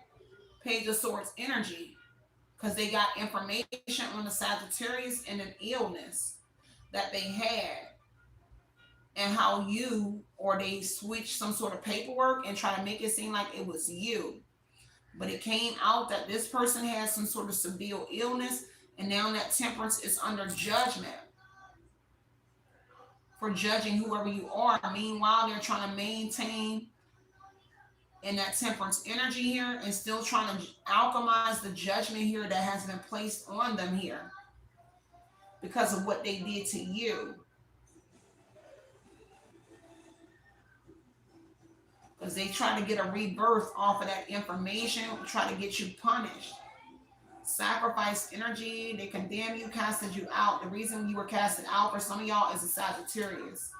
Page of Swords energy, because they got information on the Sagittarius and an illness that they had, and how you, or they switched some sort of paperwork and try to make it seem like it was you. But it came out that this person has some sort of severe illness, and now that temperance is under judgment for judging whoever you are. Meanwhile, they're trying to maintain in that temperance energy here, and still trying to alchemize the judgment here that has been placed on them here because of what they did to you. Because they try to get a rebirth off of that information, try to get you punished. Sacrifice energy. They condemn you, casted you out. The reason you were casted out for some of y'all is a Sagittarius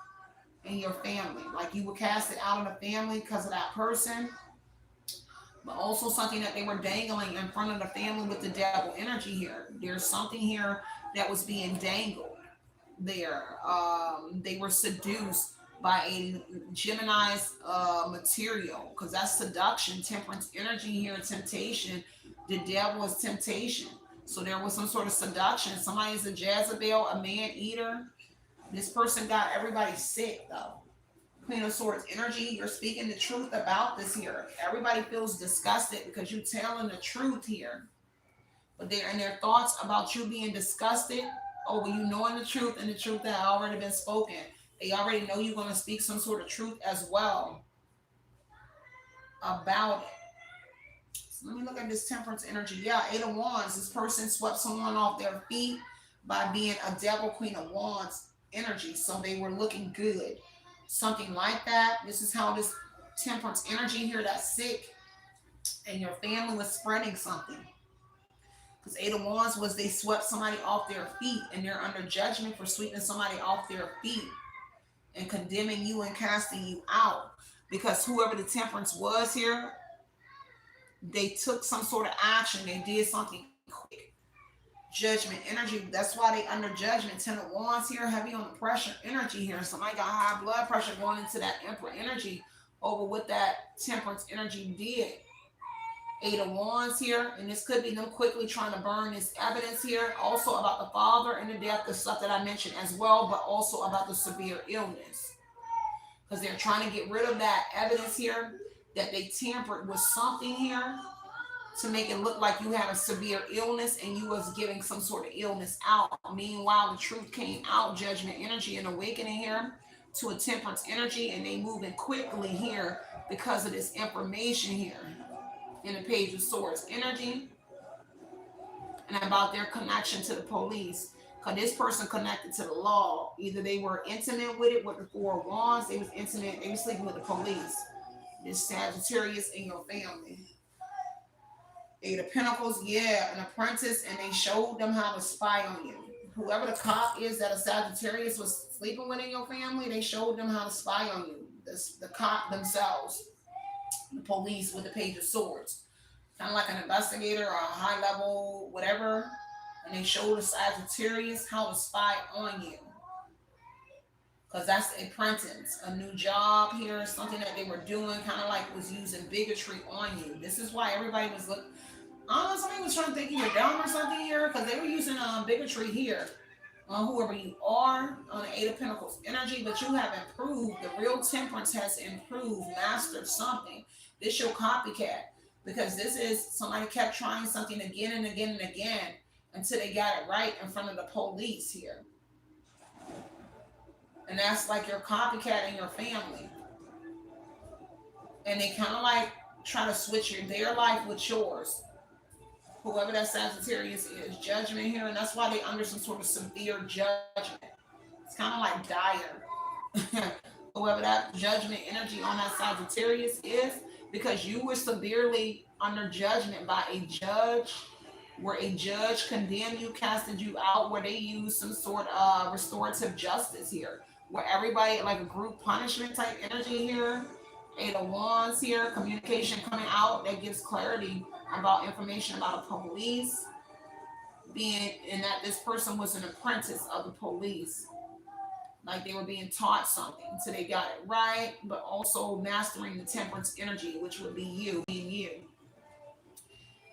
in your family. Like you were casted out of the family because of that person, but also something that they were dangling in front of the family with the devil energy here. There's something here that was being dangled there. They were seduced by a Gemini's material, because that's seduction, temperance energy here, temptation. The devil is temptation. So there was some sort of seduction. Somebody's a Jezebel, a man eater. This person got everybody sick though. Queen of Swords energy, you're speaking the truth about this here. Everybody feels disgusted because you're telling the truth here. But they're in their thoughts about you being disgusted over you knowing the truth, and the truth that had already been spoken. They already know you're going to speak some sort of truth as well about it. So let me look at this temperance energy. Yeah, Eight of Wands. This person swept someone off their feet by being a devil, Queen of Wands energy. So they were looking good. Something like that. This is how this temperance energy here that's sick and your family was spreading something. Because Eight of Wands was they swept somebody off their feet, and they're under judgment for sweeping somebody off their feet and condemning you and casting you out. Because whoever the temperance was here, they took some sort of action. They did something quick. Judgment energy. That's why they under judgment. Ten of Wands here, heavy on the pressure energy here. Somebody got high blood pressure going into that Emperor energy over what that temperance energy did. Eight of Wands here, and this could be them quickly trying to burn this evidence here. Also about the father and the death, the stuff that I mentioned as well, but also about the severe illness. Because they're trying to get rid of that evidence here that they tampered with something here to make it look like you had a severe illness and you was giving some sort of illness out. Meanwhile, the truth came out, judgment energy and awakening here to a temperance energy, and they moving quickly here because of this information here. In the Page of Swords energy, and about their connection to the police. Because this person connected to the law. Either they were intimate with it with the Four of Wands, they was intimate, they were sleeping with the police. This Sagittarius in your family. Eight of Pentacles, yeah, an apprentice, and they showed them how to spy on you. Whoever the cop is that a Sagittarius was sleeping with in your family, they showed them how to spy on you. The cop themselves. The police with the Page of Swords, kind of like an investigator or a high level whatever, and they show the Sagittarius how to spy on you, because that's the apprentice, a new job here, something that they were doing, kind of like was using bigotry on you. This is why everybody was looking. I don't know, somebody was trying to think you were dumb or something here, because they were using bigotry here on whoever you are, on the Eight of Pentacles energy, but you have improved. The real temperance has improved, mastered something. This your copycat, because this is somebody kept trying something again and again and again until they got it right in front of the police here. And that's like your copycat in your family. And they kind of like try to switch their life with yours. Whoever that Sagittarius is, judgment here, and that's why they under some sort of severe judgment. It's kind of like dire. Whoever that judgment energy on that Sagittarius is, because you were severely under judgment by a judge, where a judge condemned you, casted you out, where they used some sort of restorative justice here, where everybody, like a group punishment type energy here. Eight of Wands here, communication coming out that gives clarity about information about the police being, and that this person was an apprentice of the police, like they were being taught something so they got it right, but also mastering the temperance energy, which would be you, being you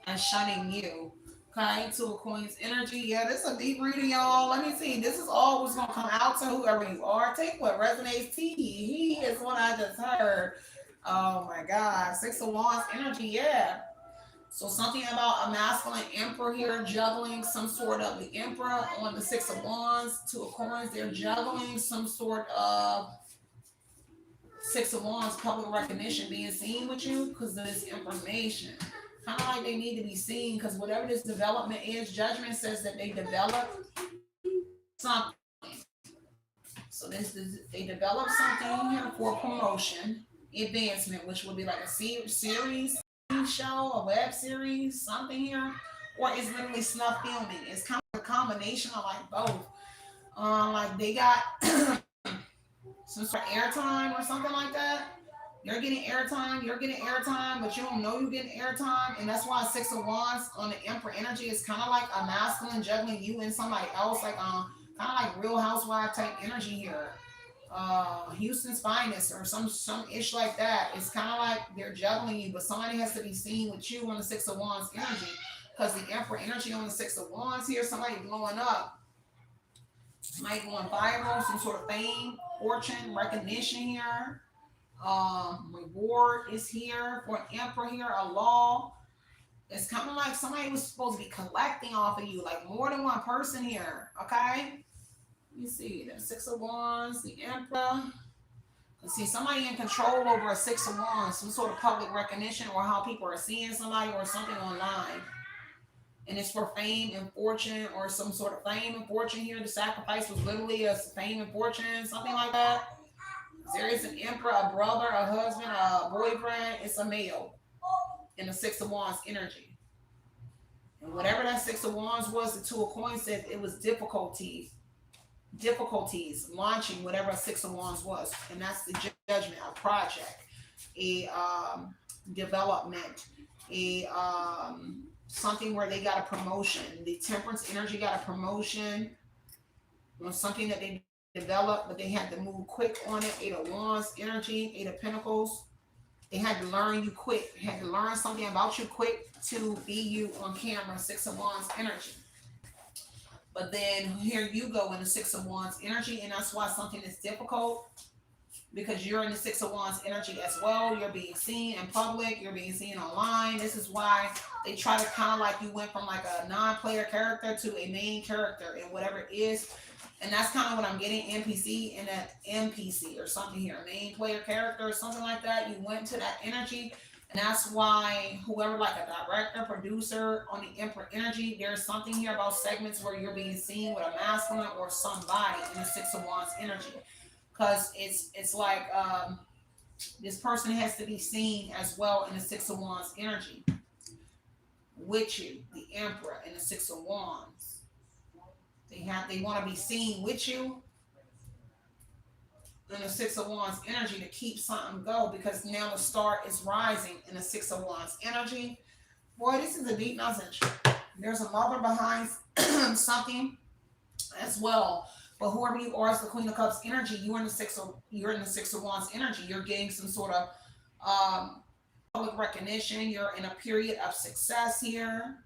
and shunning you. Okay, to a Queen's energy. Yeah, this is a deep reading, y'all. Let me see. This is all what's gonna come out to whoever you are. Take what resonates to you. He is what I just heard. Oh my God. Six of Wands energy, yeah. So something about a masculine emperor here juggling some sort of the emperor on the Six of Wands. Two of Coins, they're juggling some sort of Six of Wands public recognition, being seen with you because of this information. Kind of like they need to be seen, because whatever this development is, judgment says that they develop something. So they develop something here for promotion, advancement, which would be like a series, show, a web series, something here, or it's literally snuff filming. It's kind of a combination of like both. Like they got some sort of airtime or something like that. You're getting airtime, but you don't know you're getting airtime. And that's why Six of Wands on the Emperor energy is kind of like a masculine juggling you and somebody else, like kind of like Real Housewife type energy here. Houston's finest or some ish like that. It's kind of like they're juggling you, but somebody has to be seen with you on the Six of Wands energy. Because the Emperor energy on the Six of Wands here, somebody blowing up. Somebody going viral, some sort of fame, fortune, recognition here. Reward is here for an Emperor here, a law. It's kind of like somebody was supposed to be collecting off of you, like more than one person here, okay? You see, the Six of Wands, the Emperor. You see somebody in control over a Six of Wands, some sort of public recognition or how people are seeing somebody or something online. And it's for fame and fortune or some sort of fame and fortune here. The sacrifice was literally a fame and fortune, something like that. There is an Emperor, a brother, a husband, a boyfriend. It's a male in the Six of Wands energy. And whatever that Six of Wands was, the Two of Coins said it was difficulties launching whatever a Six of Wands was. And that's the judgment, a project, a development, a something where they got a promotion. The Temperance energy got a promotion on something that they developed, but they had to move quick on it. Eight of Wands energy, Eight of Pentacles. They had to learn you quick. They had to learn something about you quick to be you on camera. Six of Wands energy. But then here you go in the Six of Wands energy, and that's why something is difficult, because you're in the Six of Wands energy as well. You're being seen in public. You're being seen online. This is why they try to kind of like you went from like a non-player character to a main character in whatever it is. And that's kind of what I'm getting, NPC and an NPC or something here, main player character or something like that. You went to that energy, and that's why whoever, like a director, producer on the Emperor energy, there's something here about segments where you're being seen with a masculine or somebody in the Six of Wands energy. Because it's like this person has to be seen as well in the Six of Wands energy with you, the Emperor and the Six of Wands. They want to be seen with you in the Six of Wands energy to keep something go, because now the star is rising in the Six of Wands energy. Boy, this is a deep message. There's a mother behind something as well. But whoever you are as the Queen of Cups energy, you're in the Six of Wands energy. You're getting some sort of public recognition. You're in a period of success here.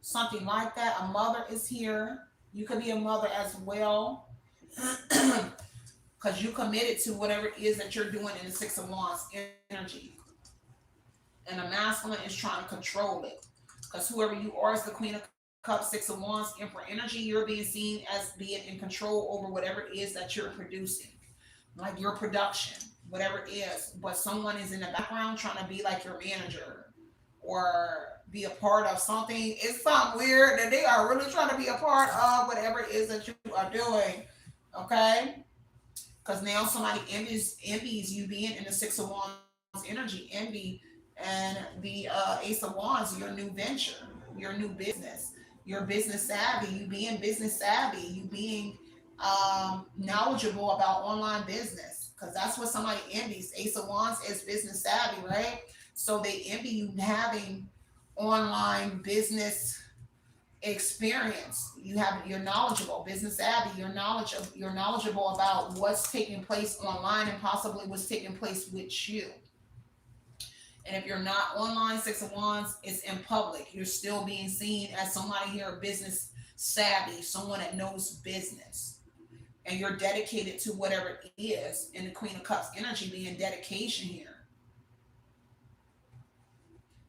Something like that. A mother is here. You could be a mother as well, because you committed to whatever it is that you're doing in the Six of Wands energy. And a masculine is trying to control it, because whoever you are as the Queen of Cups, Six of Wands, Emperor energy, you're being seen as being in control over whatever it is that you're producing, like your production, whatever it is. But someone is in the background trying to be like your manager or be a part of something. It's something weird that they are really trying to be a part of whatever it is that you are doing. Okay? Because now somebody envies you being in the Six of Wands energy. Envy and the Ace of Wands, your new venture, your new business, your business savvy, you being business savvy, you being knowledgeable about online business, because that's what somebody envies. Ace of Wands is business savvy, right? So they envy you having online business experience. You're knowledgeable, business savvy, you're knowledgeable about what's taking place online and possibly what's taking place with you. And if you're not online, Six of Wands, it's in public. You're still being seen as somebody here, business savvy, someone that knows business. And you're dedicated to whatever it is. In the Queen of Cups energy being dedication here.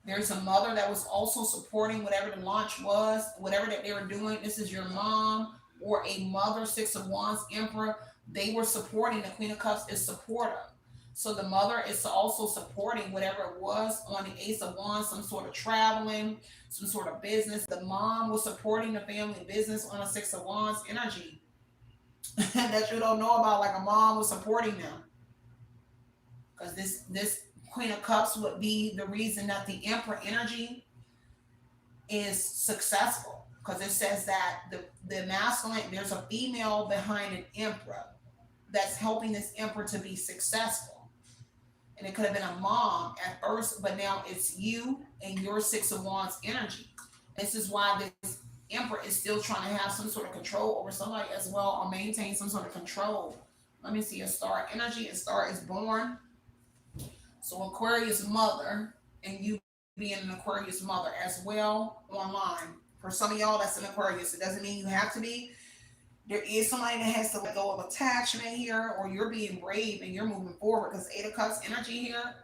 There's a mother that was also supporting whatever the launch was, whatever that they were doing. This is your mom or a mother, Six of Wands, Emperor. They were supporting. The Queen of Cups is supportive. So the mother is also supporting whatever it was on the Ace of Wands, some sort of traveling, some sort of business. The mom was supporting the family business on a Six of Wands energy that you don't know about, like a mom was supporting them. Because this Queen of Cups would be the reason that the Emperor energy is successful, because it says that the masculine, there's a female behind an emperor that's helping this emperor to be successful. And it could have been a mom at first, but now it's you and your Six of Wands energy. This is why this emperor is still trying to have some sort of control over somebody as well, or maintain some sort of control. Let me see a star energy. A star is born. So Aquarius mother, and you being an Aquarius mother as well online. For some of y'all, that's an Aquarius. It doesn't mean you have to be. There is somebody that has to let go of attachment here, or you're being brave and you're moving forward, because Eight of Cups energy here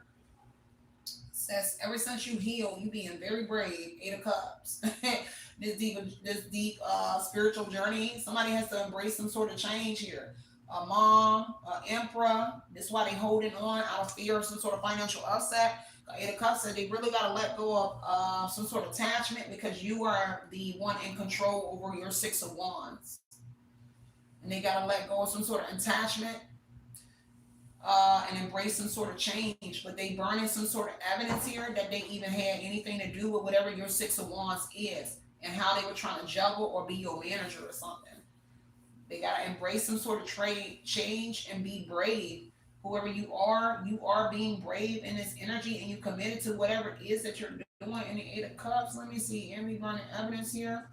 says ever since you heal, you being very brave. Eight of Cups. this deep spiritual journey. Somebody has to embrace some sort of change here. A mom, an emperor. That's why they holding on out of fear of some sort of financial upset. Eight of Cups said they really got to let go of some sort of attachment, because you are the one in control over your Six of Wands. And they got to let go of some sort of attachment and embrace some sort of change. But they burning some sort of evidence here that they even had anything to do with whatever your Six of Wands is, and how they were trying to juggle or be your manager or something. They got to embrace some sort of change and be brave. Whoever you are being brave in this energy, and you committed to whatever it is that you're doing. In the Eight of Cups, let me see, envy burning evidence here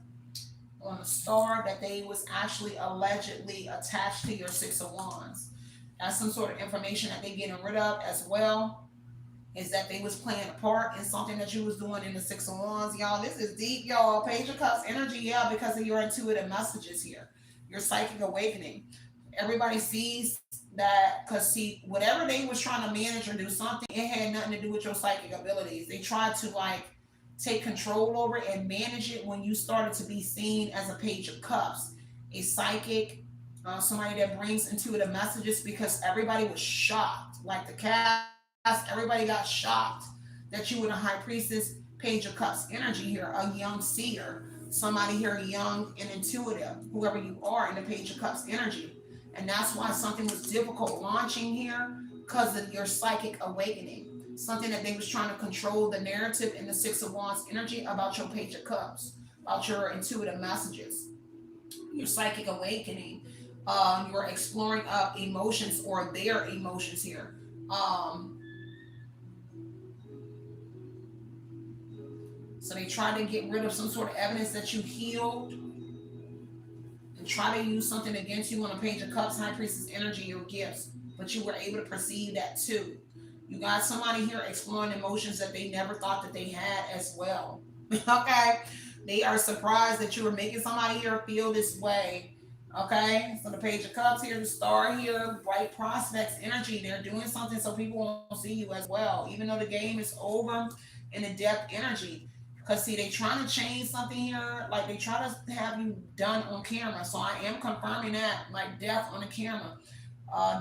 on the star that they was actually allegedly attached to your Six of Wands. That's some sort of information that they getting rid of as well, is that they was playing a part in something that you was doing in the Six of Wands. Y'all, this is deep, y'all. Page of Cups energy, yeah, because of your intuitive messages here, your psychic awakening. Everybody sees that, because see, whatever they was trying to manage or do something, it had nothing to do with your psychic abilities. They tried to like take control over it and manage it when you started to be seen as a Page of Cups, a psychic, somebody that brings intuitive messages, because everybody was shocked. Like the cast, everybody got shocked that you were the High Priestess, Page of Cups energy here, a young seer, somebody here young and intuitive, whoever you are in the Page of Cups energy. And that's why something was difficult launching here, because of your psychic awakening. Something that they was trying to control the narrative in the Six of Wands energy about your Page of Cups, about your intuitive messages, your psychic awakening. You're exploring emotions, or their emotions here. So they tried to get rid of some sort of evidence that you healed, and try to use something against you on a Page of Cups, High Priestess energy, your gifts. But you were able to perceive that too. You got somebody here exploring emotions that they never thought that they had as well. Okay? They are surprised that you were making somebody here feel this way. Okay? So the Page of Cups here, the star here, bright prospects energy. They're doing something so people won't see you as well. Even though the game is over in the depth energy. Because see, they trying to change something here. Like they try to have you done on camera. So I am confirming that. Like death on the camera.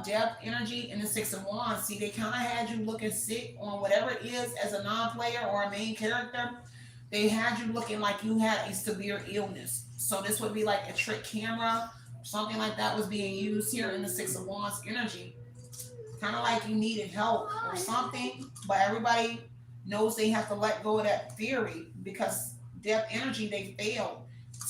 Depth energy in the Six of Wands. See, they kind of had you looking sick on whatever it is as a non-player or a main character. They had you looking like you had a severe illness. So this would be like a trick camera. Something like that was being used here in the Six of Wands energy. Kind of like you needed help or something. But everybody knows they have to let go of that theory, because depth energy, they failed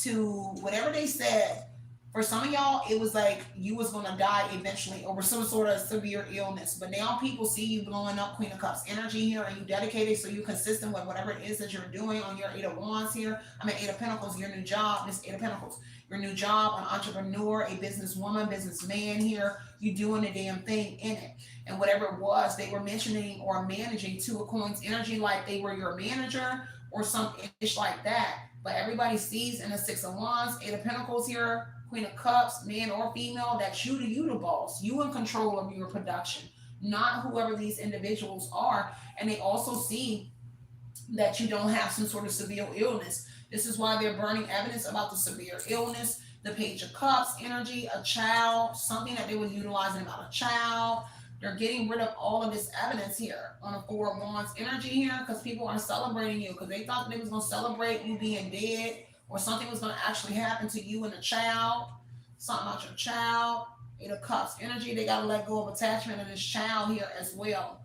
to whatever they said. For some of y'all, it was like you was gonna die eventually over some sort of severe illness. But now people see you blowing up Queen of Cups energy here, and you dedicated, so you consistent with whatever it is that you're doing on your Eight of Wands here. I mean Eight of Pentacles, your new job, this Eight of Pentacles, your new job, an entrepreneur, a businesswoman, businessman here. You doing the damn thing in it. And whatever it was, they were mentioning or managing Two of Coins energy like they were your manager or something like that. But everybody sees in the Six of Wands, Eight of Pentacles here, Queen of Cups, man or female, that you the boss. You in control of your production, not whoever these individuals are. And they also see that you don't have some sort of severe illness. This is why they're burning evidence about the severe illness. The Page of Cups energy, a child, something that they were utilizing about a child. They're getting rid of all of this evidence here on the Four of Wands energy here, because people are celebrating you, because they thought they was going to celebrate you being dead, or something was going to actually happen to you and a child, something about your child. Eight of Cups energy, they got to let go of attachment of this child here as well.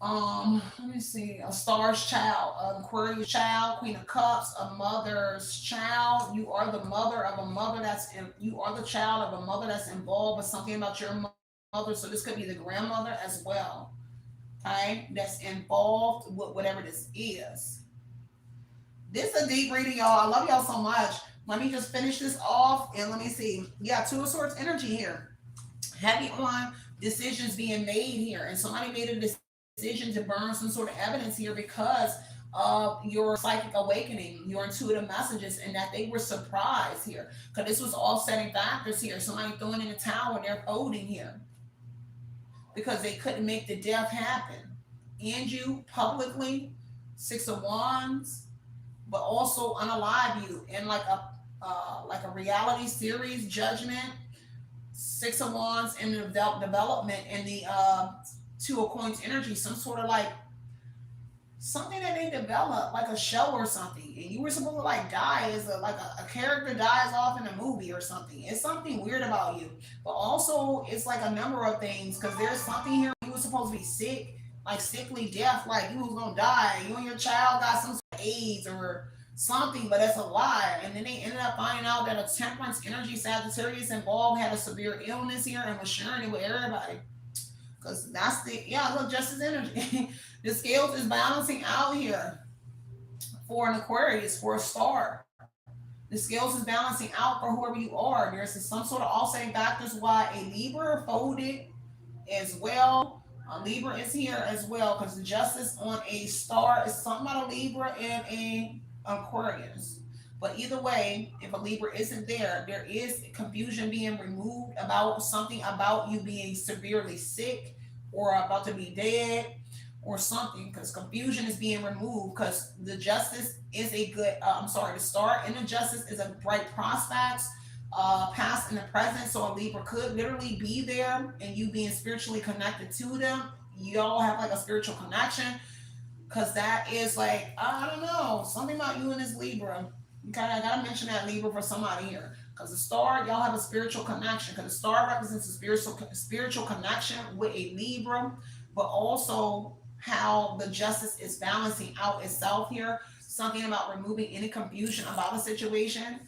Let me see. A star's child, an Aquarius child, Queen of Cups, a mother's child. You are the mother of a mother you are the child of a mother that's involved with something about your mother. So this could be the grandmother as well. Okay, that's involved with whatever this is. This is a deep reading, y'all. I love y'all so much. Let me just finish this off and let me see. Yeah, Two of Swords energy here. Heavy on decisions being made here, and somebody made a decision to burn some sort of evidence here because of your psychic awakening, your intuitive messages, and that they were surprised here because this was offsetting factors here. Somebody throwing in the towel and they're folding here because they couldn't make the death happen. And you publicly, Six of Wands, but also unalive you in like a reality series judgment. Six of Wands in the development in the Two of Coins energy, some sort of like something that they developed, like a show or something, and you were supposed to like die as a character dies off in a movie or something. It's something weird about you, but also it's like a number of things because there's something here. You were supposed to be sick, like sickly death, like you was gonna die. You and your child got some sort of AIDS or something, but that's a lie. And then they ended up finding out that a temperance energy Sagittarius involved had a severe illness here and was sharing it with everybody. Because that's the, yeah, look, justice energy. The scales is balancing out here for an Aquarius, for a star. The scales is balancing out for whoever you are. There's some sort of offsetting factors why a Libra folded as well. A Libra is here as well because the justice on a star is something about a Libra and a Aquarius. But either way, if a Libra isn't there, there is confusion being removed about something about you being severely sick or about to be dead or something because confusion is being removed because the justice is a good, I'm sorry, the star in the justice is a bright prospects, past and the present. So a Libra could literally be there and you being spiritually connected to them. Y'all have like a spiritual connection because that is like, I don't know, something about you and this Libra. Okay, I gotta mention that Libra for somebody here. Because the star, y'all have a spiritual connection. Because the star represents a spiritual connection with a Libra, but also how the justice is balancing out itself here. Something about removing any confusion about a situation,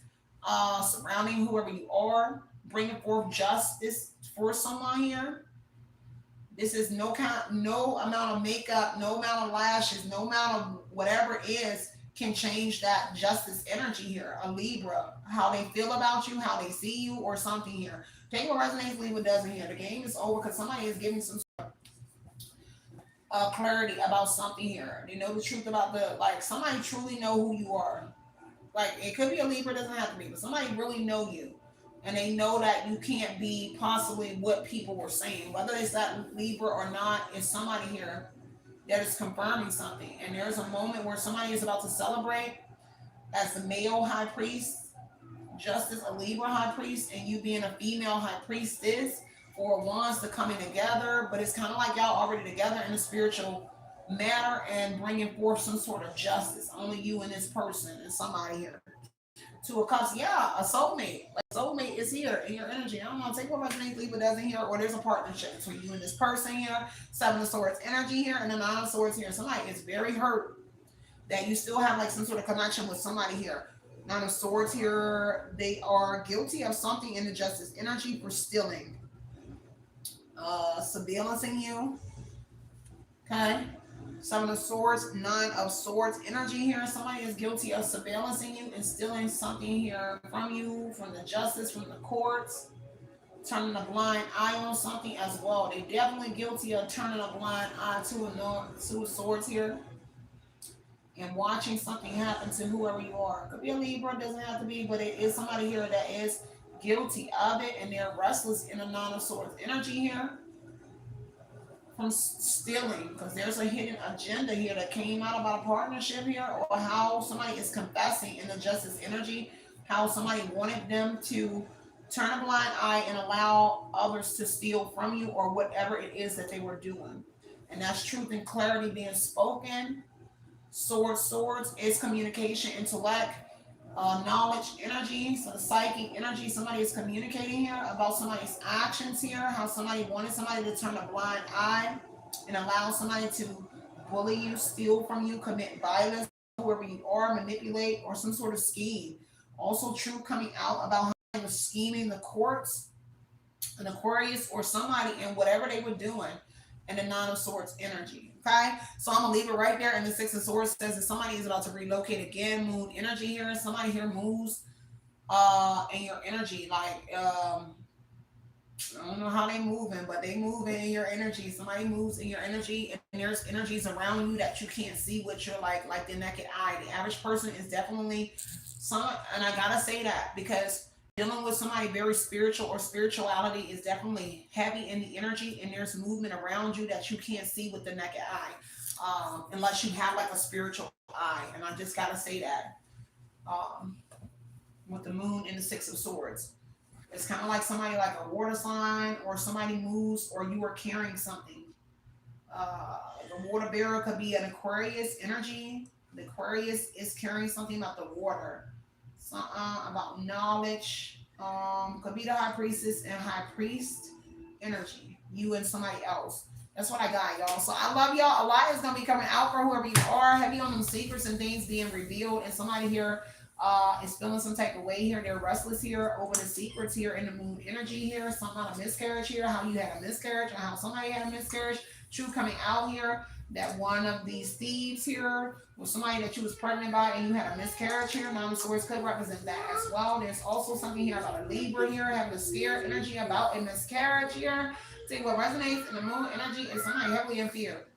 surrounding whoever you are, bringing forth justice for someone here. This is no amount of makeup, no amount of lashes, no amount of whatever it is can change that justice energy here. A Libra, how they feel about you, how they see you, or something here. Take what resonates, leave what doesn't here. The game is over because somebody is giving some clarity about something here. They know the truth about like somebody truly know who you are. Like it could be a Libra, doesn't have to be, but somebody really know you. And they know that you can't be possibly what people were saying. Whether it's that Libra or not, it's somebody here that is confirming something. And there's a moment where somebody is about to celebrate as the male high priest, justice, a Libra high priest, and you being a female high priestess, or wands to coming together. But it's kind of like y'all already together in a spiritual manner and bringing forth some sort of justice. Only you and this person and somebody here. To a cups, yeah, a soulmate. Like soulmate is here in your energy. I don't know, take what resonates, leave what doesn't here, or there's a partnership between you and this person here. Seven of Swords energy here, and the Nine of Swords here. Somebody is very hurt that you still have like some sort of connection with somebody here. Nine of Swords here, they are guilty of something in the Justice energy for stealing, surveillancing you. Okay. Seven of Swords, Nine of Swords energy here. Somebody is guilty of surveillancing you and stealing something here from you, from the justice, from the courts, turning a blind eye on something as well. They definitely guilty of turning a blind eye to Two of Swords here and watching something happen to whoever you are. Could be a Libra, doesn't have to be, but it is somebody here that is guilty of it and they're restless in the Nine of Swords energy here. From stealing, because there's a hidden agenda here that came out about a partnership here, or how somebody is confessing in the justice energy, how somebody wanted them to turn a blind eye and allow others to steal from you, or whatever it is that they were doing. And that's truth and clarity being spoken. Swords is communication, intellect, knowledge energy. So the psychic energy, somebody is communicating here about somebody's actions here, how somebody wanted somebody to turn a blind eye. and allow somebody to bully you, steal from you, commit violence, whoever you are, manipulate, or some sort of scheme. Also, truth coming out about how they were scheming the courts, an Aquarius, or somebody in whatever they were doing, and the Nine of Swords energy. Okay, so I'm gonna leave it right there. And the Six of Swords says that somebody is about to relocate again. Moon energy here. Somebody here moves in your energy, like I don't know how they moving, but they move in your energy. Somebody moves in your energy, and there's energies around you that you can't see with your like the naked eye. The average person is definitely some, and I gotta say that because dealing with somebody very spiritual or spirituality is definitely heavy in the energy, and there's movement around you that you can't see with the naked eye, unless you have like a spiritual eye. And I just gotta say that um, with the moon and the Six of Swords. It's kind of like somebody like a water sign, or somebody moves, or you are carrying something. The water bearer could be an Aquarius energy. The Aquarius is carrying something about the water, about knowledge. Could be the high priestess and high priest energy. You and somebody else. That's what I got, y'all. So I love y'all. A lot is gonna be coming out for whoever you are. Heavy on them secrets and things being revealed. And somebody here is feeling some type of way here. They're restless here over the secrets here in the moon energy here. Some kind of miscarriage here. How you had a miscarriage, or how somebody had a miscarriage. Truth coming out here. That one of these thieves here was somebody that you was pregnant by and you had a miscarriage here. Nine of Swords could represent that as well. There's also something here about a Libra here, having a scared energy about a miscarriage here. See what resonates in the moon energy is somebody heavily in fear.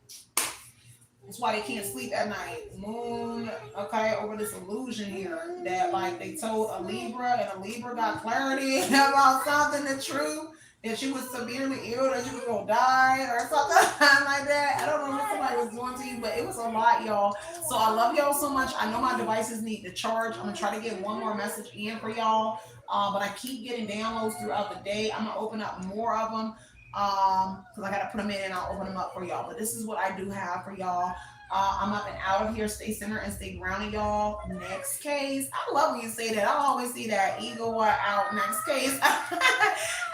That's why they can't sleep at night. Moon, okay, over this illusion here that like they told a Libra, and a Libra got clarity about something, the truth, that you was severely ill, that you was gonna die or something like that. I don't know what somebody was doing to you, but it was a lot, y'all. So I love y'all so much. I know my devices need to charge. I'm gonna try to get one more message in for y'all. But I keep getting downloads throughout the day. I'm gonna open up more of them. Because I gotta put them in and I'll open them up for y'all. But this is what I do have for y'all. I'm up and out of here. Stay centered and stay grounded, y'all. Next case. I love when you say that. I always see that eagle or out. Next case.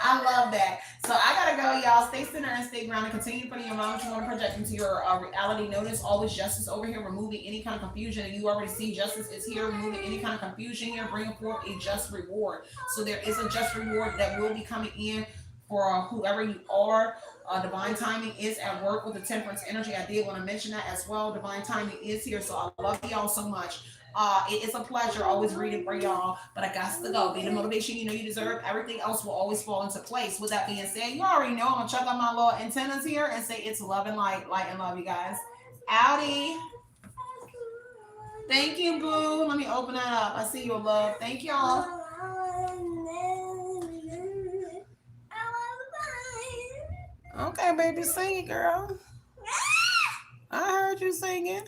I love that. So I gotta go, y'all. Stay centered and stay grounded. Continue putting your mind what you want to project into your reality. Notice always justice over here, removing any kind of confusion. And you already see justice is here, removing any kind of confusion here, bringing forth a just reward. So there is a just reward that will be coming in for whoever you are. Divine timing is at work with the temperance energy. I did want to mention that as well. Divine timing is here. So I love y'all so much. It is a pleasure always reading for y'all, but I got to go. Be the motivation you know you deserve. Everything else will always fall into place. With that being said, you already know I'm gonna check out my little antennas here and say it's love and light, light and love, you guys. Outie. Thank you, boo. Let me open that up. I see your love. Thank y'all. Okay, baby, sing it, girl. I heard you singing.